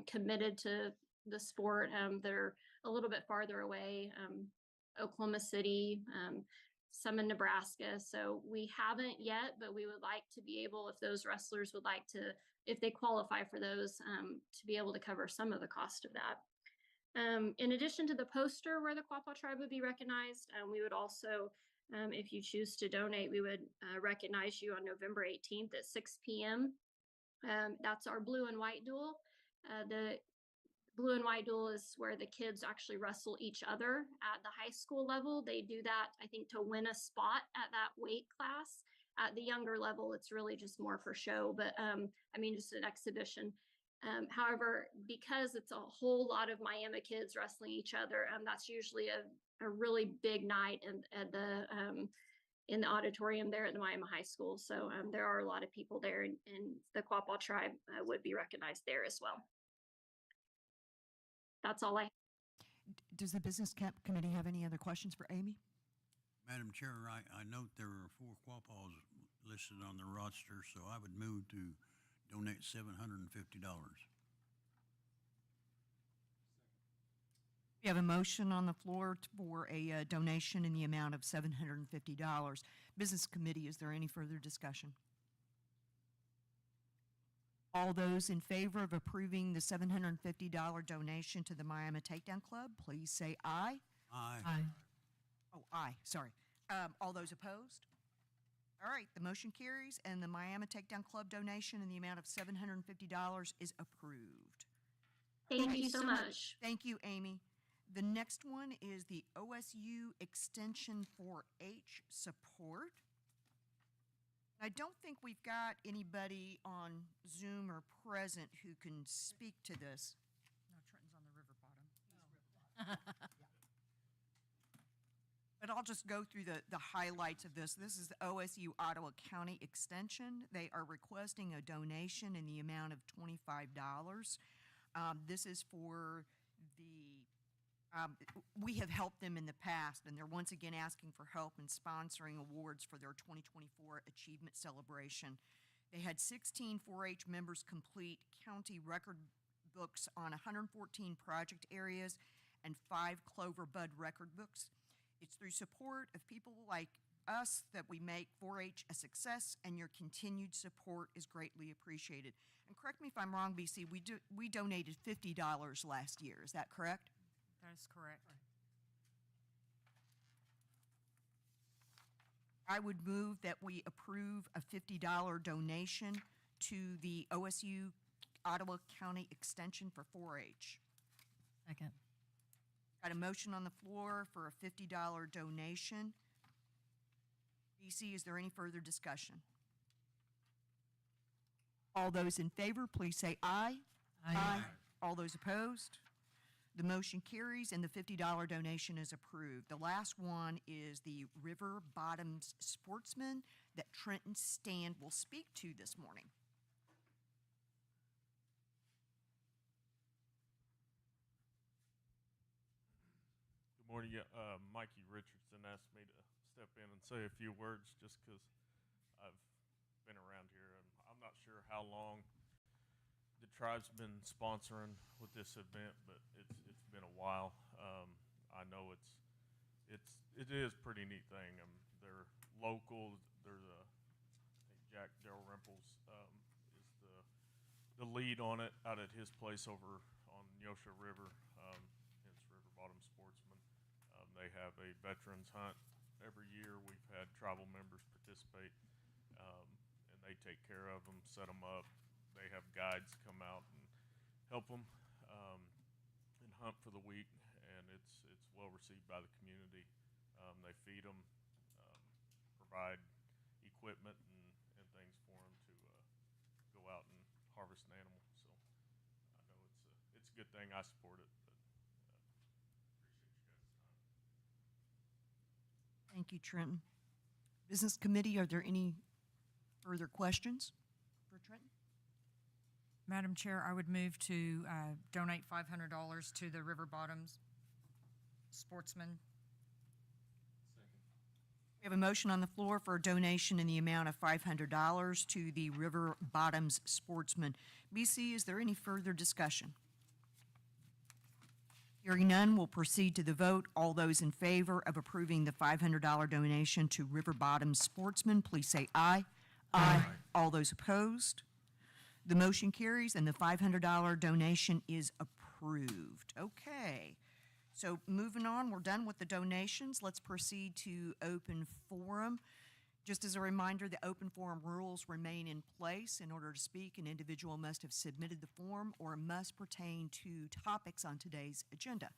committed to the sport that are a little bit farther away, Oklahoma City, some in Nebraska. So we haven't yet, but we would like to be able, if those wrestlers would like to, if they qualify for those, to be able to cover some of the cost of that. In addition to the poster where the Quapaw tribe would be recognized, we would also, if you choose to donate, we would recognize you on November 18th at 6 p.m. That's our blue and white duel. The blue and white duel is where the kids actually wrestle each other at the high school level. They do that, I think, to win a spot at that weight class. At the younger level, it's really just more for show, but I mean, just an exhibition. However, because it's a whole lot of Miami kids wrestling each other, that's usually a really big night in the auditorium there at the Miami High School. So there are a lot of people there, and the Quapaw tribe would be recognized there as well. That's all I have. Does the Business Committee have any other questions for Amy? Madam Chair, I note there are 4 Quapaw listed on the roster, so I would move to donate $750. We have a motion on the floor for a donation in the amount of $750. Business Committee, is there any further discussion? All those in favor of approving the $750 donation to the Miami Takedown Club, please say aye. Aye. Aye. Oh, aye, sorry. All those opposed? All right, the motion carries, and the Miami Takedown Club donation in the amount of $750 is approved. Thank you so much. Thank you, Amy. The next one is the OSU Extension 4-H support. I don't think we've got anybody on Zoom or present who can speak to this. No, Trenton's on the river bottom. But I'll just go through the highlights of this. This is the OSU Ottawa County Extension. They are requesting a donation in the amount of $25. This is for we have helped them in the past, and they're once again asking for help in sponsoring awards for their 2024 Achievement Celebration. They had 16 4-H members complete county record books on 114 project areas and 5 Clover Bud record books. It's through support of people like us that we make 4-H a success, and your continued support is greatly appreciated. And correct me if I'm wrong, BC, we donated $50 last year. Is that correct? That is correct. I would move that we approve a $50 donation to the OSU Ottawa County Extension for 4-H. Second. Got a motion on the floor for a $50 donation. BC, is there any further discussion? All those in favor, please say aye. Aye. All those opposed? The motion carries and the $50 donation is approved. The last one is the River Bottoms Sportsman that Trenton Stand will speak to this morning. Good morning. Mikey Richardson asked me to step in and say a few words just because I've been around here, and I'm not sure how long the tribe's been sponsoring with this event, but it's been a while. I know it is a pretty neat thing. They're local. There's I think Jack Darrell Rimples is the lead on it out at his place over on Neosho River, hence River Bottom Sportsman. They have a veterans hunt every year. We've had tribal members participate, and they take care of them, set them up. They have guides come out and help them and hunt for the week, and it's well received by the community. They feed them, provide equipment and things for them to go out and harvest an animal. So I know it's a good thing. I support it. Thank you, Trenton. Business Committee, are there any further questions for Trenton? Madam Chair, I would move to donate $500 to the River Bottoms Sportsman. We have a motion on the floor for a donation in the amount of $500 to the River Bottoms Sportsman. BC, is there any further discussion? Hearing none, we'll proceed to the vote. All those in favor of approving the $500 donation to River Bottoms Sportsman, please say aye. Aye. All those opposed? The motion carries and the $500 donation is approved. Okay. So moving on, we're done with the donations. Let's proceed to open forum. Just as a reminder, the open forum rules remain in place. In order to speak, an individual must have submitted the form or must pertain to topics on today's agenda.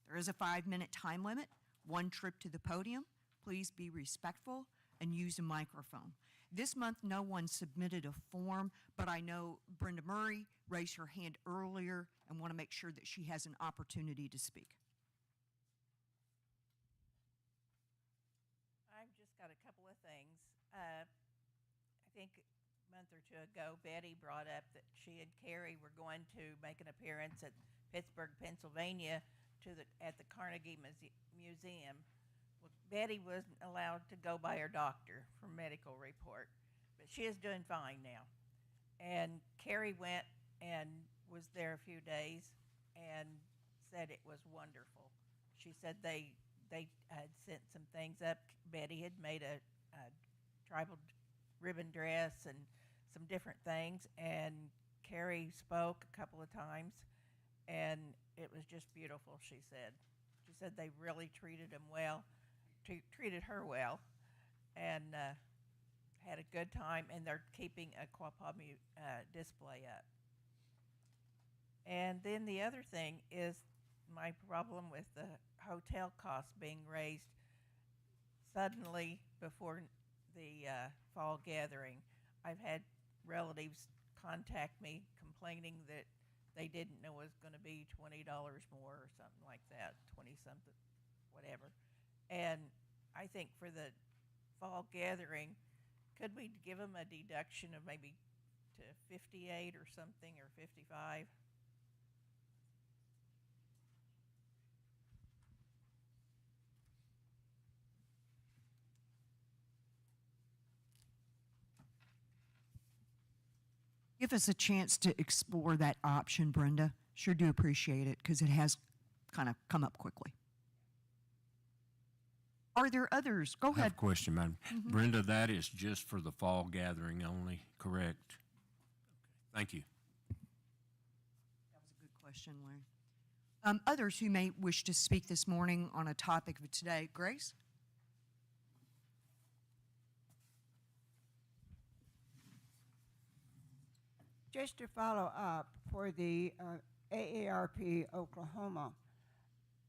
There is a 5-minute time limit, 1 trip to the podium. Please be respectful and use a microphone. This month, no one submitted a form, but I know Brenda Murray raised her hand earlier and want to make sure that she has an opportunity to speak. I've just got a couple of things. I think a month or two ago, Betty brought up that she and Carrie were going to make an appearance at Pittsburgh, Pennsylvania, at the Carnegie Museum. Well, Betty wasn't allowed to go by her doctor for medical report, but she is doing fine now. And Carrie went and was there a few days and said it was wonderful. She said they had sent some things up. Betty had made a tribal ribbon dress and some different things, and Carrie spoke a couple of times, and it was just beautiful, she said. She said they really treated them well, treated her well, and had a good time, and they're keeping a Quapaw display up. And then the other thing is my problem with the hotel costs being raised suddenly before the fall gathering. I've had relatives contact me complaining that they didn't know it was going to be $20 more or something like that, 20 something, whatever. And I think for the fall gathering, could we give them a deduction of maybe to 58 or something, or 55? Give us a chance to explore that option, Brenda. Sure do appreciate it, because it has kind of come up quickly. Are there others? Go I have ahead. a question, Madam. Brenda, that is just for the fall gathering only, correct? Thank you. That was a good question, Larry. Others who may wish to speak this morning on a topic of today. Grace? Just to follow up for the AARP Oklahoma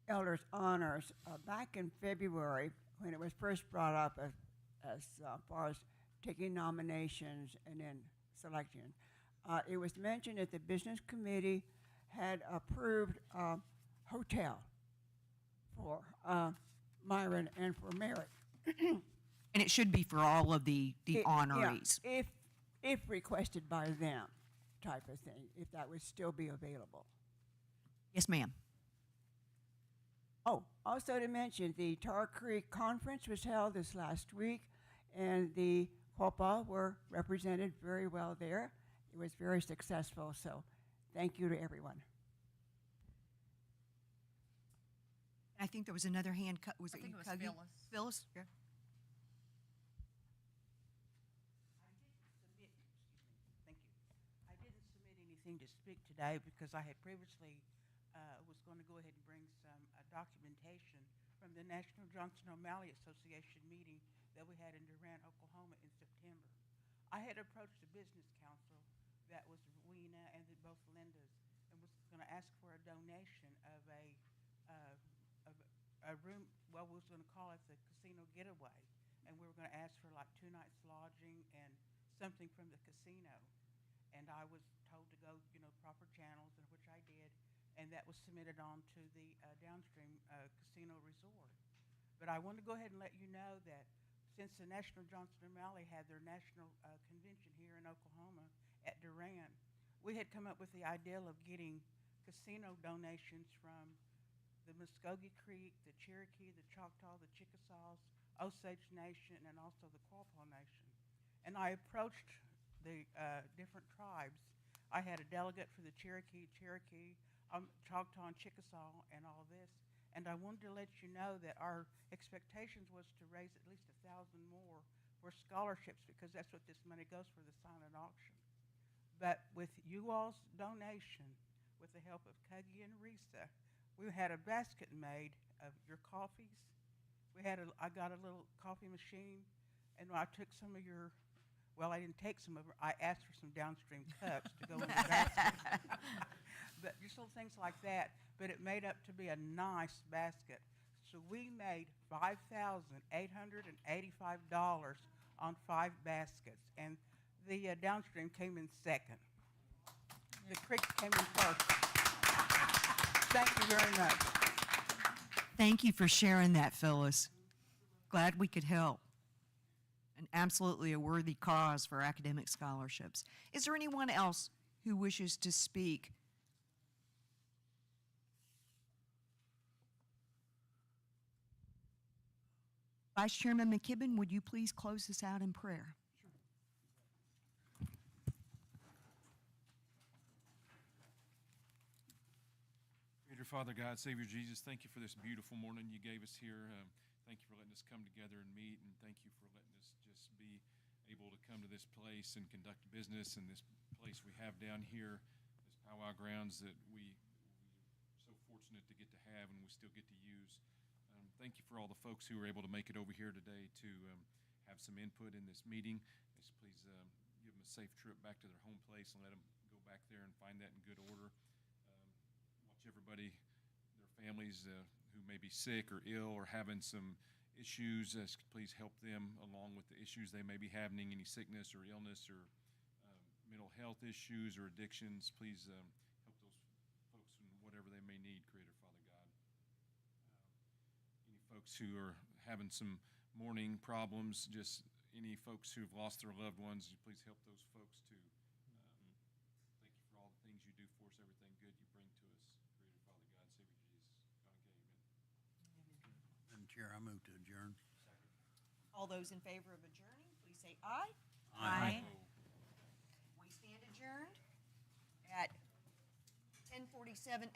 Elders Honors, back in February, when it was first brought up as far as taking nominations and then selection, it was mentioned that the business committee had approved a hotel for Myron and for Merritt. And it should be for all of the honorees. Yeah, if requested by them, type of thing, if that would still be available. Yes, ma'am. Oh, also to mention, the Tar Creek Conference was held this last week, and the Quapaw were represented very well there. It was very successful, so thank you to everyone. I think there was another hand cut. Was I it think you, it was Cuggy? Phyllis. Phyllis? Yeah. I didn't submit anything to speak today because I had previously was going to go ahead and bring some documentation from the National Johnson O'Malley Association meeting that we had in Durant, Oklahoma in September. I had approached the business council, that was Rowena and both Lindas, and was going to ask for a donation of a room, well, we was going to call it the casino getaway, and we were going to ask for like 2 nights lodging and something from the casino. And I was told to go, proper channels, and which I did, and that was submitted on to the downstream casino resort. But I want to go ahead and let you know that since the National Johnson O'Malley had their national convention here in Oklahoma at Durant, we had come up with the idea of getting casino donations from the Muskogee Creek, the Cherokee, the Choctaw, the Chickasaws, Osage Nation, and also the Quapaw Nation. And I approached the different tribes. I had a delegate for the Cherokee, Choctaw, and Chickasaw, and all this. And I wanted to let you know that our expectations was to raise at least 1,000 more for scholarships, because that's what this money goes for, the silent auction. But with you all's donation, with the help of Cuggy and Risa, we had a basket made of your coffees. I got a little coffee machine, and I took some of your, well, I didn't take some of it. I asked for some downstream cups to go in the basket. But just little things like that. But it made up to be a nice basket. So we made $5,885 on 5 baskets. And the downstream came in second. The creek came in first. Thank you very much. Thank you for sharing that, Phyllis. Glad we could help. And absolutely a worthy cause for academic scholarships. Is there anyone else who wishes to speak? Vice Chairman McKibben, would you please close us out in prayer? Father God, Savior Jesus, thank you for this beautiful morning you gave us here. Thank you for letting us come together and meet, and thank you for letting us just be able to come to this place and conduct business in this place we have down here, this powwow grounds that we're so fortunate to get to have and we still get to use. Thank you for all the folks who were able to make it over here today to have some input in this meeting. Just please give them a safe trip back to their home place and let them go back there and find that in good order. Watch everybody, their families who may be sick or ill or having some issues, please help them along with the issues they may be having, any sickness or illness or mental health issues or addictions. Please help those folks in whatever they may need, Creator Father God. Any folks who are having some mourning problems, just any folks who've lost their loved ones, please help those folks too. Thank you for all the things you do for us, everything good you bring to us, Creator Father God, Savior Jesus. God, okay, amen. Madam Chair, I move to adjourn. All those in favor of adjourning, please say aye. Aye. We stand adjourned at 10:47